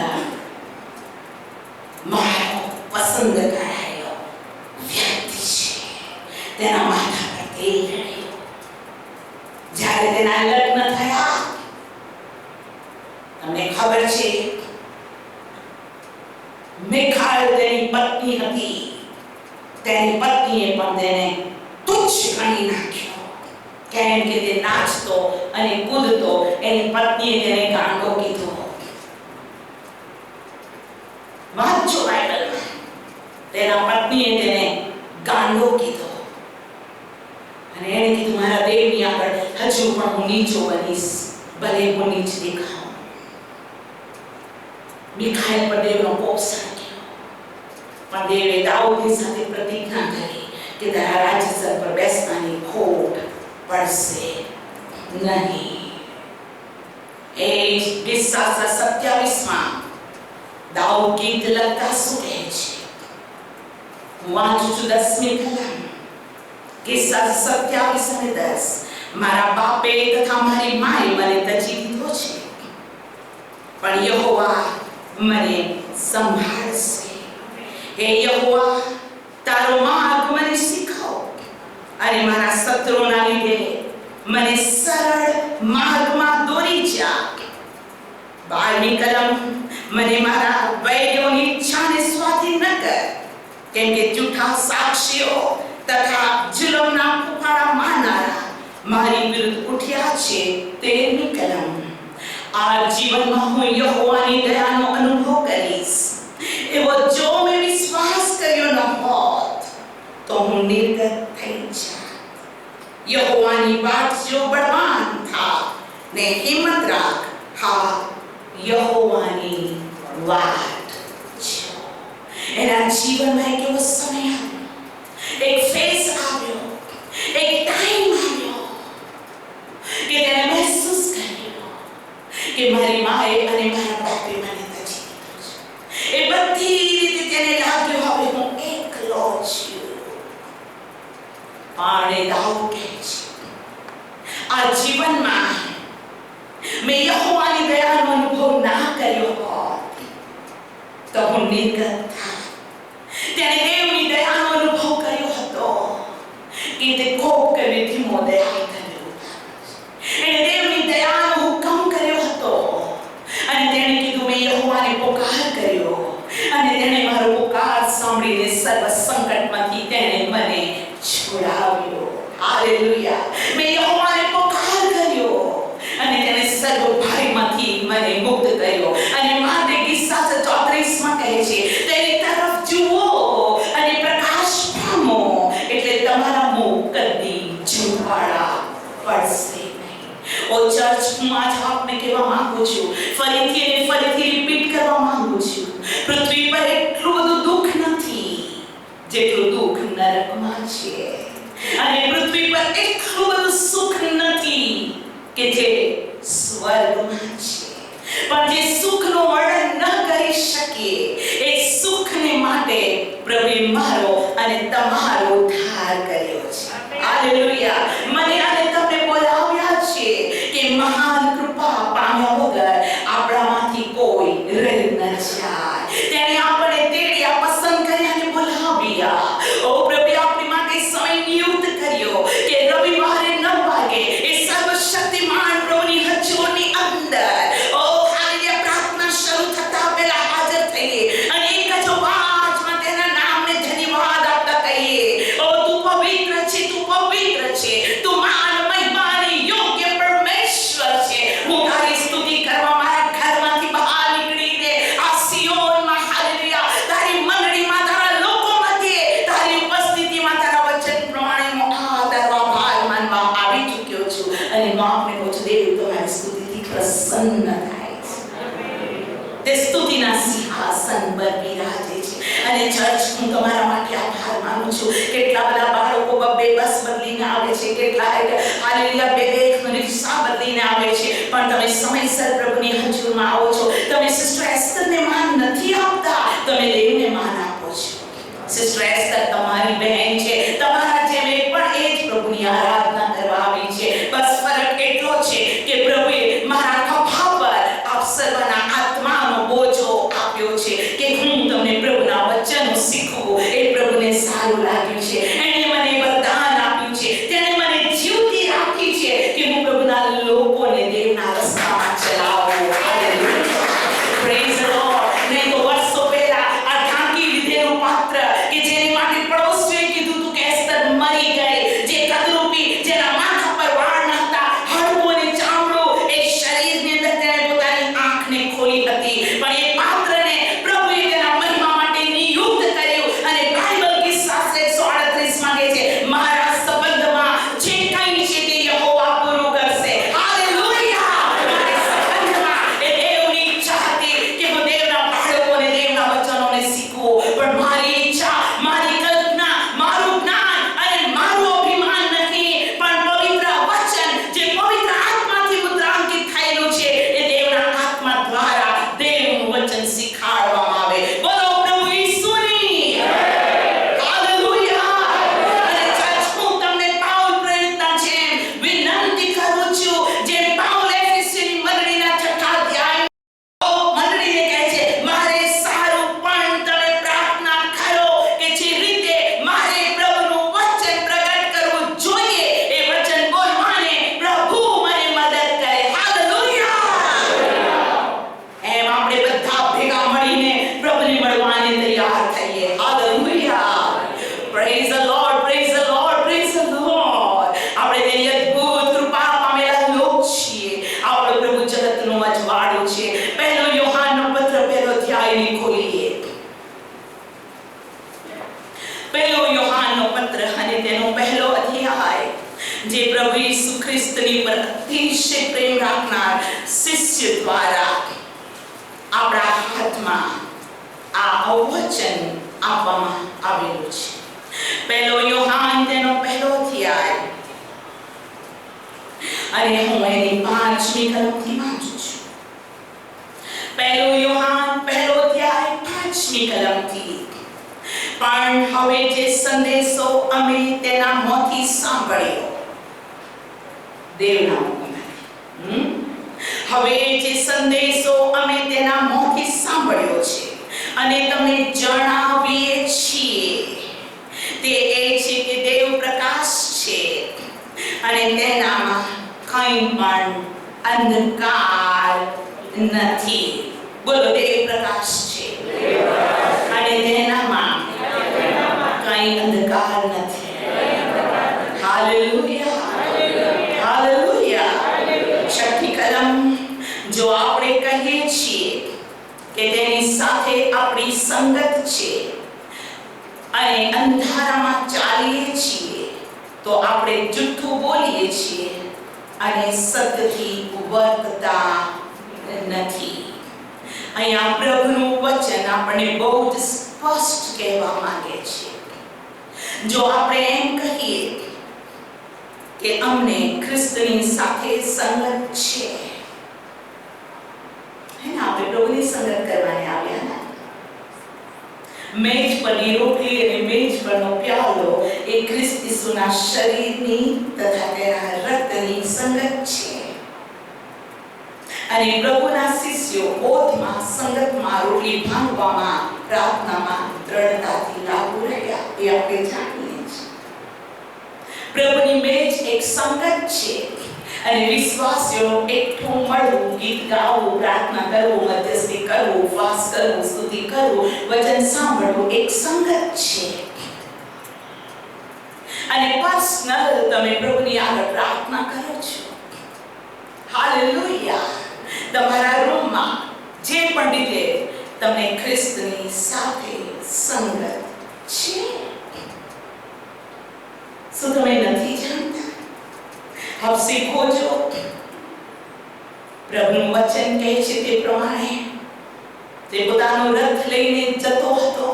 મારો પસંદ કરાયેલો વ્યક્તિ છે. તેના માથા પર તેલ રેડ્યું. જ્યારે તેના લગ્ન થયા, તમને ખબર છે મિખાલ તેની પત્ની હતી. તેની પત્નીએ પણ તેને તુચ્છ ગણી નાખ્યો. કેમ કે તે નાચતો અને કૂદતો. એની પત્નીએ તેને ગાંડો કીધો. વાત તેના પત્નીએ તેને ગાંડો કીધો અને એણે કીધું મારા દેવની આગળ હજુ પણ હું નીચો બનીશ, ભલે હું નીચ દેખાઉં. મિખાએલ પર દેવનો કોપ સળગ્યો, પણ દેવે દાઉદની સાથે પ્રતિજ્ઞા કરી કે તારા રાજ્ય પર બેસવાની ખોટ પડશે નહીં. એ ગીત 27માં દાઉદ ગીત લખતા શું કહે છે? હું વાંચું છું 10મી કલમ, ગીત 27 અને 10. મારા બાપે તથા મારી માએ મને તજી દીધો છે, પણ યહોવા મને સંભાળશે. હે યહોવા, તારો માર્ગ મને શીખવ અને મારા શત્રુઓના લીધે મને સરળ માર્ગમાં દોરી જા. 12મી કલમ, મને મારા વૈરીઓની ઈચ્છાને સ્વાધીન ન કર, કેમ કે જૂઠા સાક્ષીઓ તથા જુલમના ફૂફાડા મારનારા મારી વિરુદ્ધ ઉઠ્યા છે. 13મી કલમ, આ જીવનમાં હું યહોવાની દયાનો અનુભવ કરીશ. એવો જો મેં વિશ્વાસ કર્યો ન હોત તો હું નિર્ગત થઈ જાત. યહોવાની વાટ જો બળવાન થા ને હિંમત રાખ, હા યહોવાની વાટ જો. એના જીવનમાં એક એવો સમય આવ્યો, એક ફેસ આવ્યો, એક ટાઈમ આવ્યો કે તેને મહેસૂસ કર્યો કે મારી માએ અને મારા બાપે મને તજી દીધો છે. એ બધી રીતે તેને લાગ્યું હવે હું એકલો છું. અને દાઉદ કહે છે આ જીવનમાં મેં યહોવાની દયાનો અનુભવ ના કર્યો હોત તો હું નિર્ગત થાત. તેણે દેવની દયાનો અનુભવ કર્યો હતો કે તે કોપ કરીને ધીમો દયા કર્યો. એણે દેવની દયાનો હુકમ કર્યો હતો અને તેણે કીધું મેં યહોવાને પોકાર કર્યો અને તેણે મારો પોકાર સાંભળીને સર્વ સંકટમાંથી તેણે મને છોડાવ્યો. હાલેલુયા. મેં યહોવાને પોકાર કર્યો અને તેણે સર્વ ભયમાંથી મને મુક્ત કર્યો. અને માટે ગીત 34માં કહે છે તેની તરફ જુઓ અને પ્રકાશ પામો, એટલે તમારા મુખ કદી ઝુંવાડા પડશે નહીં. ઓ ચર્ચ, હું આજ આપને કહેવા માંગુ છું, ફરીથી અને ફરીથી રિપીટ કરવા માંગુ છું, પૃથ્વી પર એટલું બધું દુઃખ નથી જેટલું દુઃખ નરકમાં છે. અને પૃથ્વી પર એટલું બધું સુખ નથી કે જે સ્વર્ગમાં છે. પણ જે સુખનું વર્ણન ન કરી શકીએ એ સુખને માટે પ્રભુએ મારો અને તમારો ઉદ્ધાર કર્યો છે. હાલેલુયા. મને અને તમને બોલાવ્યા છે કે મહાન કૃપા પામ્યા વગર આપણામાંથી કોઈ રહી ન જાય. તેણે આપણને તેડ્યા, પસંદ કર્યા અને બોલાવ્યા. ઓ પ્રભુએ આપણી માટે સમય નિયુક્ત કર્યો કે રવિવારે 9 વાગે એ સર્વશક્તિમાન પ્રભુની હજુરની અંદર પ્રાર્થના શરૂ થતા પહેલા હાજર થઈએ અને એક જ અવાજમાં તેના નામને ધન્યવાદ આપતા કહીએ, ઓ તું પવિત્ર છે, તું પવિત્ર છે, તું માન મહિમાની યોગ્ય પરમેશ્વર છે. હું તારી સ્તુતિ કરવા મારા ઘરમાંથી બહાર નીકળીને આ સિયોનમાં, હાલેલુયા, તારી મંડળીમાં, તારા લોકો મધ્યે, તારી ઉપસ્થિતિમાં તારા વચન પ્રમાણે હું આદર આભાર માનવા આવી ચૂક્યો છું. અને હું આપને કહું છું, દેવ તમારી સ્તુતિથી પ્રસન્ન થાય. તે સ્તુતિના સિંહાસન પર બિરાજે છે. અને ચર્ચ, હું તમારા માટે આભાર માનું છું. કેટલા બધા બાળકો બબ્બે બસ બદલીને આવે છે, કેટલા હાલેલુયા 2-2 રિક્ષા બદલીને આવે છે, પણ તમે સમયસર પ્રભુની હજુરમાં આવો છો. તમે સિસ્ટર એસ્તરને માન નથી આપતા, તમે દેવને માન આપો છો. સિસ્ટર એસ્તર તમારી બહેન છે, તમારા જેમ એ પણ એ જ પ્રભુની આરાધના કરવા આવી છે. બસ ફરક એટલો છે કે પ્રભુએ મારા ખભા પર આપ સર્વના આત્માનો બોજો આપ્યો છે કે હું તમને પ્રભુના વચનો શીખવું. એ પ્રભુને સારું લાગ્યું છે. એણે મને વરદાન આપ્યું છે, તેણે મને જીવતી રાખી છે કે હું પ્રભુના લોકોને દેવના રસ્તામાં ચલાવું. હાલેલુયા. Praise the lord. નહીં તો વર્ષો પહેલા આ ઢાંકી લીધેલું પાત્ર કે જેની માટે પડોશીઓએ અધ્યાયને ખોલીએ. પહેલો યોહાનનો પત્ર અને તેનો પહેલો અધ્યાય, જે પ્રભુ ઈસુ ખ્રિસ્તની પર અતિશય પ્રેમ રાખનાર શિષ્ય દ્વારા આપણા હાથમાં આ વચન આપવામાં આવેલું છે. પહેલો યોહાન તેનો પહેલો અધ્યાય અને હું એની 5મી કલમથી વાંચું છું. પહેલો યોહાન પહેલો અધ્યાય 5મી કલમથી. પણ હવે જે સંદેશો અમે તેના મોંથી સાંભળ્યો, દેવના હુકમથી, હવે જે સંદેશો અમે તેના મોંથી સાંભળ્યો છે અને તમને જણાવીએ છીએ તે એ છે કે દેવ પ્રકાશ છે અને તેનામાં કંઈ પણ અંધકાર નથી. બોલો, દેવ પ્રકાશ છે અને તેનામાં કંઈ અંધકાર નથી. Hallelujah, hallelujah. 6ઠી કલમ, જો આપણે કહીએ છીએ કે તેની સાથે આપણી સંગત છે અને અંધારામાં ચાલીએ છીએ તો આપણે જૂઠું બોલીએ છીએ અને સત્યથી વર્તતા નથી. અહીંયા પ્રભુનું વચન આપણને બહુ જ સ્પષ્ટ કહેવા માંગે છે. જો આપણે એમ કહીએ કે અમને ખ્રિસ્તની સાથે સંગત છે, આપણે પ્રભુની સંગત કરવાને આવ્યા ને. મેજ પરની રોટલી અને મેજ પરનો પ્યાલો એ ખ્રિસ્ત ઈસુના શરીરની તથા તેના રક્તની સંગત છે. અને પ્રભુના શિષ્યો બોધમાં, સંગતમાં, રોટલી ભાંગવામાં, પ્રાર્થનામાં દ્રઢતાથી લાગુ રહ્યા, એ આપણે જાણીએ છીએ. પ્રભુની મેજ એક સંગત છે અને વિશ્વાસીઓ એકઠું મળવું, ગીત ગાવું, પ્રાર્થના કરવું, મધ્યસ્થી કરવું, ઉપવાસ કરવું, સ્તુતિ કરવું, વચન સાંભળવું એક સંગત છે. અને પર્સનલ તમે પ્રભુની આગળ પ્રાર્થના કરો છો. હાલેલુયા. તમારા રૂમમાં જે પણ રીતે તમને ખ્રિસ્તની સાથે સંગત છે. શું તમે નથી જાણતા? હવે શીખો છો. પ્રભુનું વચન કહે છે તે પ્રમાણે તે પોતાનો રથ લઈને જતો હતો.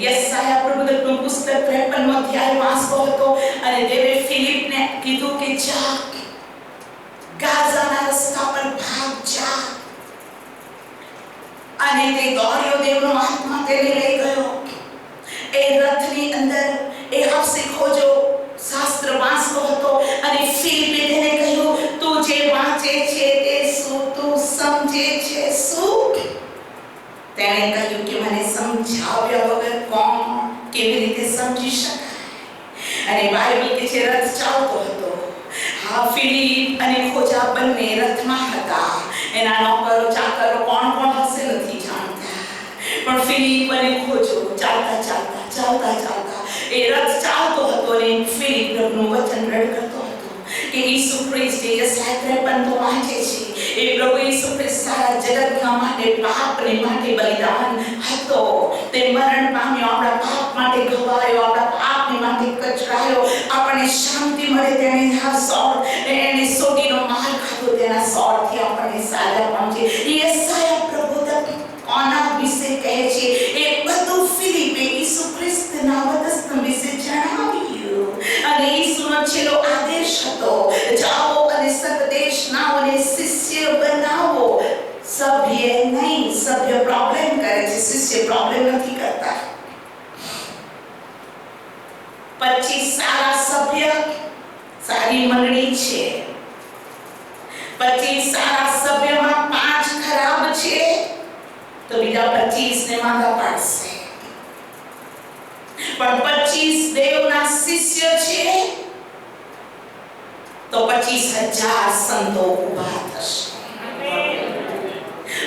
યશાયા પ્રભુદત્તનું પુસ્તક 53નો અધ્યાય વાંચતો હતો અને દેવે ફિલિપને કીધું કે જા, ગાઝાના રસ્તા પર ભાગ જા. અને તે દોડ્યો, દેવનો આત્મા તેને લઈ ગયો. એ રથની અંદર એ હફસે ખોજો શાસ્ત્ર વાંચતો હતો અને ફિલિપે તેને કહ્યું, તું જે વાંચે છે તે શું તું સમજે છે શું? તેણે કહ્યું કે મને સમજાવ્યા વગર કોણ કેવી રીતે સમજી શકાય? અને બાઇબલ કે જે રથ ચાલતો હતો, હા, ફિલિપ અને ખોજા બંને રથમાં હતા. એના નોકરો ચાકરો કોણ કોણ હશે નથી જાણતા, પણ ફિલિપ અને ખોજો ચાલતા ચાલતા ચાલતા ચાલતા એ રથ ચાલતો હતો અને ફિલિપ પ્રભુનું વચન રડ કરતો હતો કે ઈસુ ખ્રિસ્ત યશાયા 53 તો વાંચે છે. એ પ્રભુ ઈસુ ખ્રિસ્ત સારા જગતના માટે, પાપને માટે બલિદાન હતો. તે મરણ પામ્યો, આપણા પાપ માટે ઘવાયો, આપણા પાપને માટે કચરાયો, આપણને શાંતિ મળે તેની એને સોટીનો માર ખાધો, તેના સોળથી આપણને સાજા પહોંચે. યશાયા પ્રભુદત્ત કોના વિશે કહે છે? એ બધું ફિલિપે ઈસુ ખ્રિસ્તના વધસ્તંભ વિશે જણાવ્યું. અને ઈસુનો છેલ્લો આદેશ હતો, જાઓ અને સર્વદેશનાઓને શિષ્ય બનાવો. સભ્ય નહીં, સભ્ય પ્રોબ્લેમ કરે છે, શિષ્ય પ્રોબ્લેમ નથી કરતા. 25 સારા સભ્ય સારી મંડળી છે. 25 સારા સભ્યમાં 5 ખરાબ છે તો બીજા 25 ને માંગા પાડશે. પણ 25 દેવના શિષ્ય છે તો 25,000 સંતો ઊભા થશે.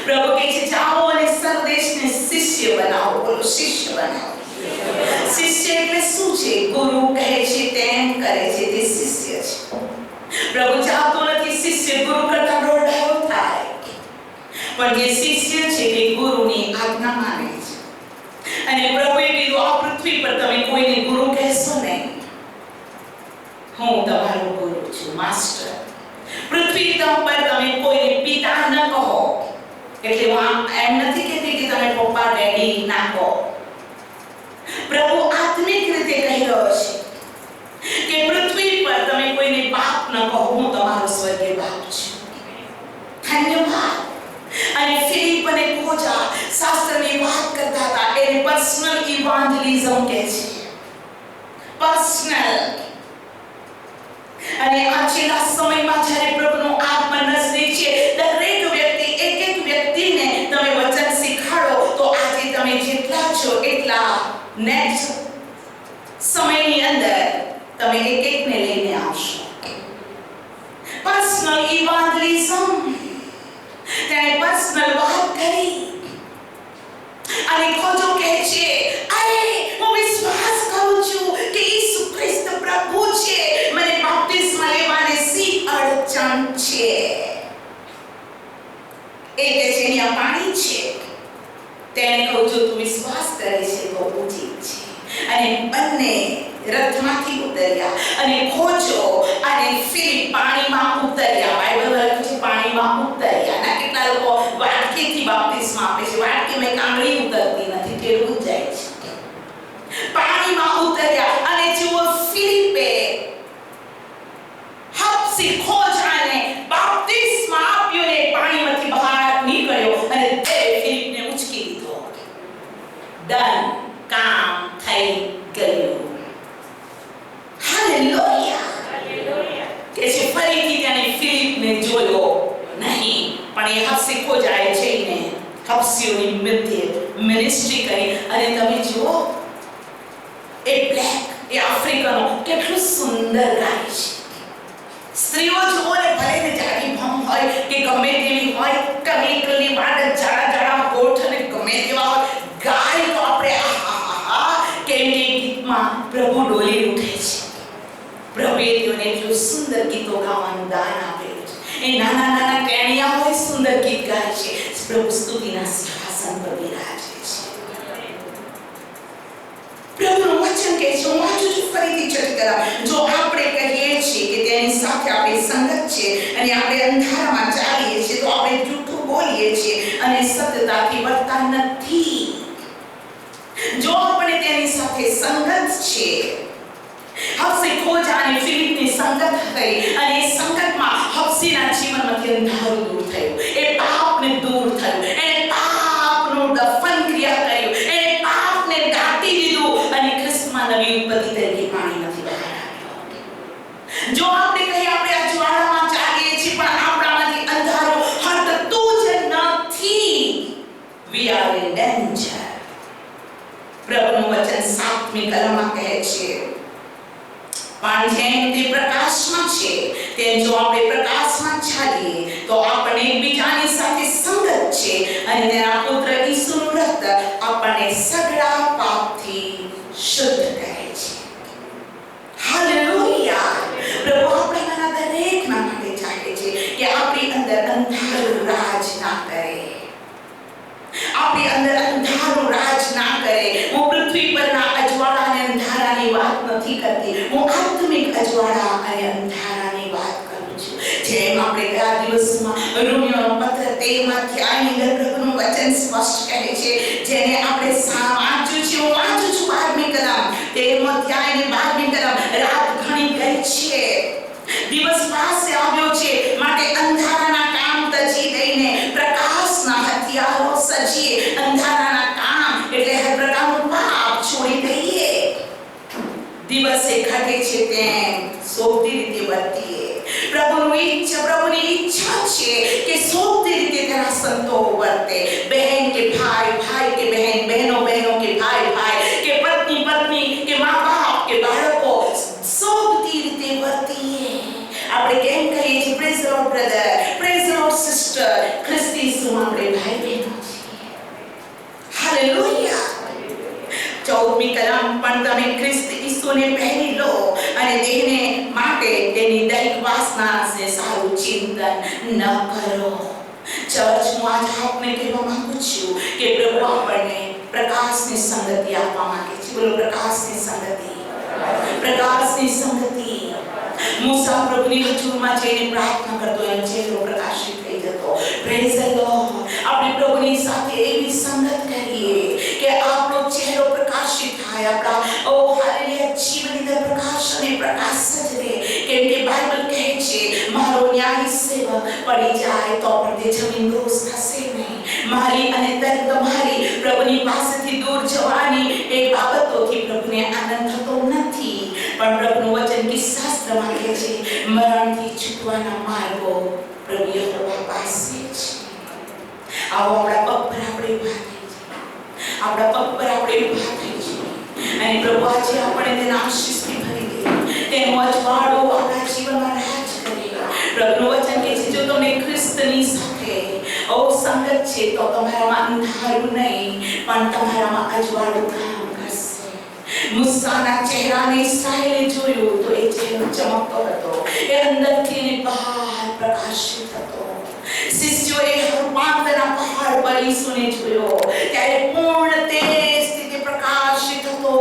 પ્રભુ કહે છે, જાઓ અને સર્વદેશને શિષ્ય બનાવો. બોલો, શિષ્ય બનાવો. શિષ્ય એટલે શું છે? ગુરુ કહે છે તેમ કરે છે તે શિષ્ય છે. પ્રભુ ચાહતો નથી શિષ્ય ગુરુ કરતા દોડાયો થાય, પણ જે શિષ્ય છે તે ગુરુની આજ્ઞા માને છે. અને પ્રભુએ કીધું આ પૃથ્વી પર તમે કોઈને ગુરુ કહેશો નહીં, હું તમારો ગુરુ છું, માસ્ટર. પૃથ્વી પર તમે કોઈને પિતા ન કહો, એટલે હું એમ નથી કહેતી કે તમે પપ્પા ડેડી ના કહો. પ્રભુ આત્મિક રીતે કહી રહ્યો છે કે પૃથ્વી પર તમે કોઈને બાપ ન કહો, હું તમારો સ્વર્ગીય બાપ છું. ધન્યવાદ. અને ફિલિપ અને કોજા શાસ્ત્રની વાત કરતા હતા, એને પર્સનલ ઇવાન્જલિઝમ કહે છે, પર્સનલ. અને આજના સમયમાં જ્યારે પ્રભુનું આગમન નજીક છે, દરેક વ્યક્તિ એક એક વ્યક્તિને તમે વચન શીખાડો તો આજે તમે જેટલા છો એટલા નેક્સ્ટ સમયની અંદર તમે એક એકને લઈને આવશો. પર્સનલ ઇવાન્જલિઝમ, તેણે પર્સનલ વાત કરી. અને ખોજો કહે છે, અરે હું વિશ્વાસ કરું છું કે ઈસુ ખ્રિસ્ત પ્રભુ છે, મને બાપ્તિસ્મા લેવાની શી અડચણ છે. એ કહે છે અહીંયા પાણી છે. તેણે કહ્યું જો તું વિશ્વાસ કરે છે તો ઉચિત છે. અને બંને રથમાંથી ઉતર્યા અને ખોજો અને ફિલિપ પાણીમાં ઉતર્યા. બાઇબલ લખ્યું છે પાણીમાં ઉતર્યા. ના કેટલા લોકો વાટકીથી બાપ્તિસ્મા આપે છે, વાટકીમાં કાંગળી ઉતરતી નથી, ટેડવું જ જાય છે. પાણીમાં ઉતર્યા અને જુઓ ફિલિપે હબસી ખોજાને બાપ્તિસ્મા આપ્યો ને પાણીમાંથી બહાર નીકળ્યો અને તે ફિલિપને ઉચકી લીધો. ડન, કામ થઈ ગયું. હાલેલુયા. કે છે ફરીથી તેને ફિલિપને જોયો નહીં, પણ એ હબસી ખોજાએ જઈને હબસીઓની મધ્ય મિનિસ્ટ્રી કરી. અને તમે જુઓ એ બ્લેક, એ આફ્રિકનો કેટલું સુંદર ગાય છે. સ્ત્રીઓ જુઓ ને, ભલે ને જાડી ભમ હોય કે ગમે તેવી હોય, કમીકલી વાડ જાડા જાડા કોઠ અને ગમે તેવા હોય, ગાય તો આપણે આહાહા કેમ કે ગીતમાં પ્રભુ ડોલી ઉઠે છે. પ્રભુએ તેઓને એટલું સુંદર ગીતો ગાવાનું દાન આપેલું છે. એ નાના નાના ટેણિયા હોય સુંદર ગીત ગાય છે. પ્રભુ સ્તુતિના સિંહાસન પર બિરાજે છે. પ્રભુનું વચન કહે છે, હું વાંચું છું ફરીથી ચર્ચા કરાવ. જો આપણે કહીએ છીએ કે તેની સાથે આપણી સંગત છે અને આપણે અંધારામાં ચાલીએ છીએ તો આપણે જૂઠું બોલીએ છીએ અને સત્યતાથી વર્તતા નથી. જો આપણે તેની સાથે સંગત છે, હબસી ખોજા અને ફિલિપની સંગત થઈ અને એ સંગતમાં હબસીના જીવનમાંથી અંધારું દૂર થયું, એ પાપને દૂર થયું, એને પાપનું દફન ક્રિયા કર્યું, એને પાપને દાટી દીધું અને ખ્રિસ્તમાં નવી ઉત્પત્તિ તરીકે પાણીમાંથી બહાર આવ્યો. જો આપણે કહીએ આપણે અજવાળામાં ચાલીએ છીએ પણ આપણામાંથી અંધારું હટતું જ નથી, we are in danger. પ્રભુનું વચન 7મી કલમમાં કહે છે, પણ જેમ તે પ્રકાશમાં છે તેમ જો આપણે પ્રકાશમાં ચાલીએ તો આપણે એકબીજાની સાથે સંગત છે અને તેના પુત્ર ઈસુનું રક્ત આપણને સગળા પાપથી શુદ્ધ કરે છે. હાલેલુયા. પ્રભુ આપણાના દરેકના માટે ચાહે છે કે આપણી અંદર અંધારું રાજ ના કરે, આપણી અંદર અંધારું રાજ ના કરે. હું પૃથ્વી પરના અજવાળા અને અંધારાની વાત નથી કરતી, હું આત્મિક અજવાળા અને અંધારાની વાત કરું છું. જેમ આપણે ગયા દિવસમાં રોમિયોનો પત્ર 13મા અધ્યાયની અંદર પ્રભુનું વચન સ્પષ્ટ કહે છે, જેને આપણે વાંચ્યું છે, હું વાંચું છું 12મી કલમ, 13મો અધ્યાયની 12મી કલમ. રાત ઘણી ગઈ છે, દિવસ પાસે આવ્યો છે, માટે અંધારાના કામ તજી દઈને પ્રકાશના હથિયારો સજીએ. અંધારાના કામ એટલે હર પ્રકારનું પાપ છોડી દઈએ. દિવસે ઘટે છે તેમ સોપતી રીતે વર્તીએ. પ્રભુની ઈચ્છા છે કે સોપતી રીતે તેના સંતો વર્તે. બહેન કે ભાઈ, ભાઈ કે બહેન, બહેનો બહેનો કે ભાઈ ભાઈ, કે પત્ની પત્ની, કે મા બાપ કે બાળકો, સોપતી રીતે વર્તીએ. આપણે કેમ કહીએ છીએ, praise the lord brother, praise the lord sister. ખ્રિસ્તી ઈસુમાં આપણે ભાઈ બહેનો છીએ. હાલેલુયા. 14મી કલમ, પણ તમે ખ્રિસ્ત ઈસુને પહેરી લો અને દેહને માટે તેની દૈહિક વાસનાને સારું ચિંતન ન કરો. ચર્ચનું આજ આપને કહેવા માંગુ છું કે પ્રભુ આપણને પ્રકાશની સંગતિ આપવા માંગે છે. બોલો પ્રકાશની સંગતિ, પ્રકાશની સંગતિ. મૂસા પ્રભુની હજુરમાં જઈને પ્રાર્થના કરતો એનો ચહેરો પ્રકાશિત થઈ જતો. Praise the lord. આપણે પ્રભુની સાથે એવી સંગત કરીએ કે આપણો ચહેરો પ્રકાશિત થાય. આપણા ઓ હાલેલુયા જીવનની અંદર પ્રકાશ અને પ્રકાશ જ રહે. કેમ કે બાઇબલ કહે છે મારો ન્યાયી સેવક પડી જાય તો પણ તે જમીનદોષ થશે નહીં. મારી અને તમારી પ્રભુની પાસેથી દૂર જવાની એ બાબતોથી પ્રભુને આનંદ થતો નથી. પણ પ્રભુનું વચન કે શાસ્ત્રમાં કહે છે મરણથી છૂટવાના માર્ગો પ્રભુ યહોવા પાસે છે. આવો આપણા પગ પર આપણે ઊભા થઈ છીએ. આપણા પગ પર આપણે ઊભા થઈ છીએ અને પ્રભુ આજે આપણે તેના આશીષથી ભરી દે. તેનો અજવાળો આપણા જીવનમાં રાજ કરે. પ્રભુનું વચન કહે છે જો તમે ખ્રિસ્તની સાથે સંગત છે તો તમારામાં અંધારું નહીં પણ તમારામાં અજવાળું કામ કરશે. મૂસાના ચહેરાને ઇસ્રાએલે જોયું તો એ ચહેરો ચમકતો હતો. એ અંદરથી અને બહાર પ્રકાશિત હતો. શિષ્યોએ રૂપાંતરના પહાડ પર ઈસુને જોયો ત્યારે પૂર્ણ તેજથી તે પ્રકાશિત હતો.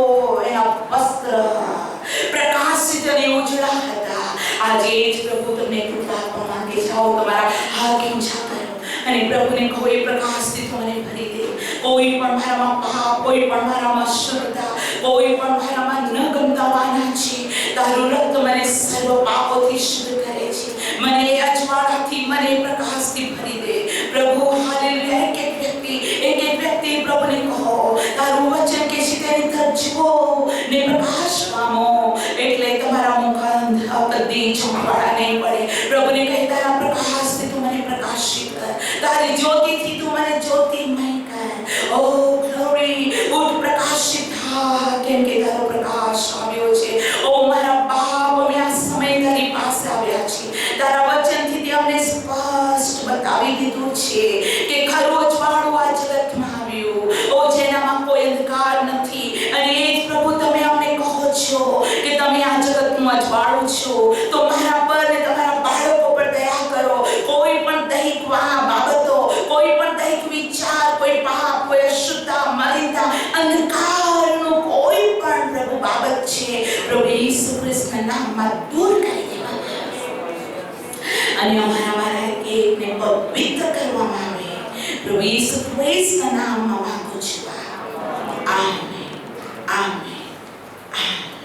એના વસ્ત્ર પ્રકાશિત અને ઉજળા હતા. આજે જ પ્રભુ તમને કૃપા આપવા માંગે છે. આવો તમારા હાથ ઊંચા કરો અને પ્રભુને કહો એ પ્રકાશથી મને ભરી દે. કોઈ પણ મારામાં પાપ, કોઈ પણ મારામાં શુદ્ધતા, કોઈ પણ મારામાં ન ગમતા વાના છે. તારું રક્ત મને સર્વ પાપોથી શુદ્ધ કરે છે. મને અજવાળાથી મને પ્રકાશથી ભરી દે. પ્રભુ હાલેલુયા. એક વ્યક્તિ પ્રભુને કહો તારું વચન કે છે તેની તરફ જુઓ ને પ્રકાશ પામો એટલે તમારા મુખ કદી ઝંખવાડા નહીં પડે. પ્રભુને કહે તારા પ્રકાશથી તું મને પ્રકાશિત કર. તારી જ્યોતિથી તું મને જ્યોતિમય કર. ઓ ગ્લોરી. ઉઠ પ્રકાશિત થા કેમ કે તારો પ્રકાશ આવ્યો છે. ઓ મારા બાપ અમે આ સમય તારી પાસે આવ્યા છીએ. તારા વચનથી તે અમને સ્પષ્ટ બતાવી દીધું છે કે ખરું અજવાળું આ જગતમાં આવ્યું. ઓ જેનામાં કોઈ અંધકાર નથી. અને એ જ પ્રભુ તમે અમને કહો છો કે તમે આ જગતનું અજવાળું છો. તો મારા પર અને તમારા બાળકો પર દયા કરો. કોઈ પણ દૈહિક બાબતો, કોઈ પણ દૈહિક વિચાર, કોઈ પાપ, કોઈ અશુદ્ધતા, મલિનતા, અંધકારનું કોઈ પણ પ્રભુ બાબત છે પ્રભુ ઈસુ ખ્રિસ્તના નામમાં દૂર કરી દેવામાં અને અમારા એકને પવિત્ર કરવામાં આવે. પ્રભુ ઈસુ ખ્રિસ્તના નામમાં માંગુ છું. આમેન. આમેન. આમેન.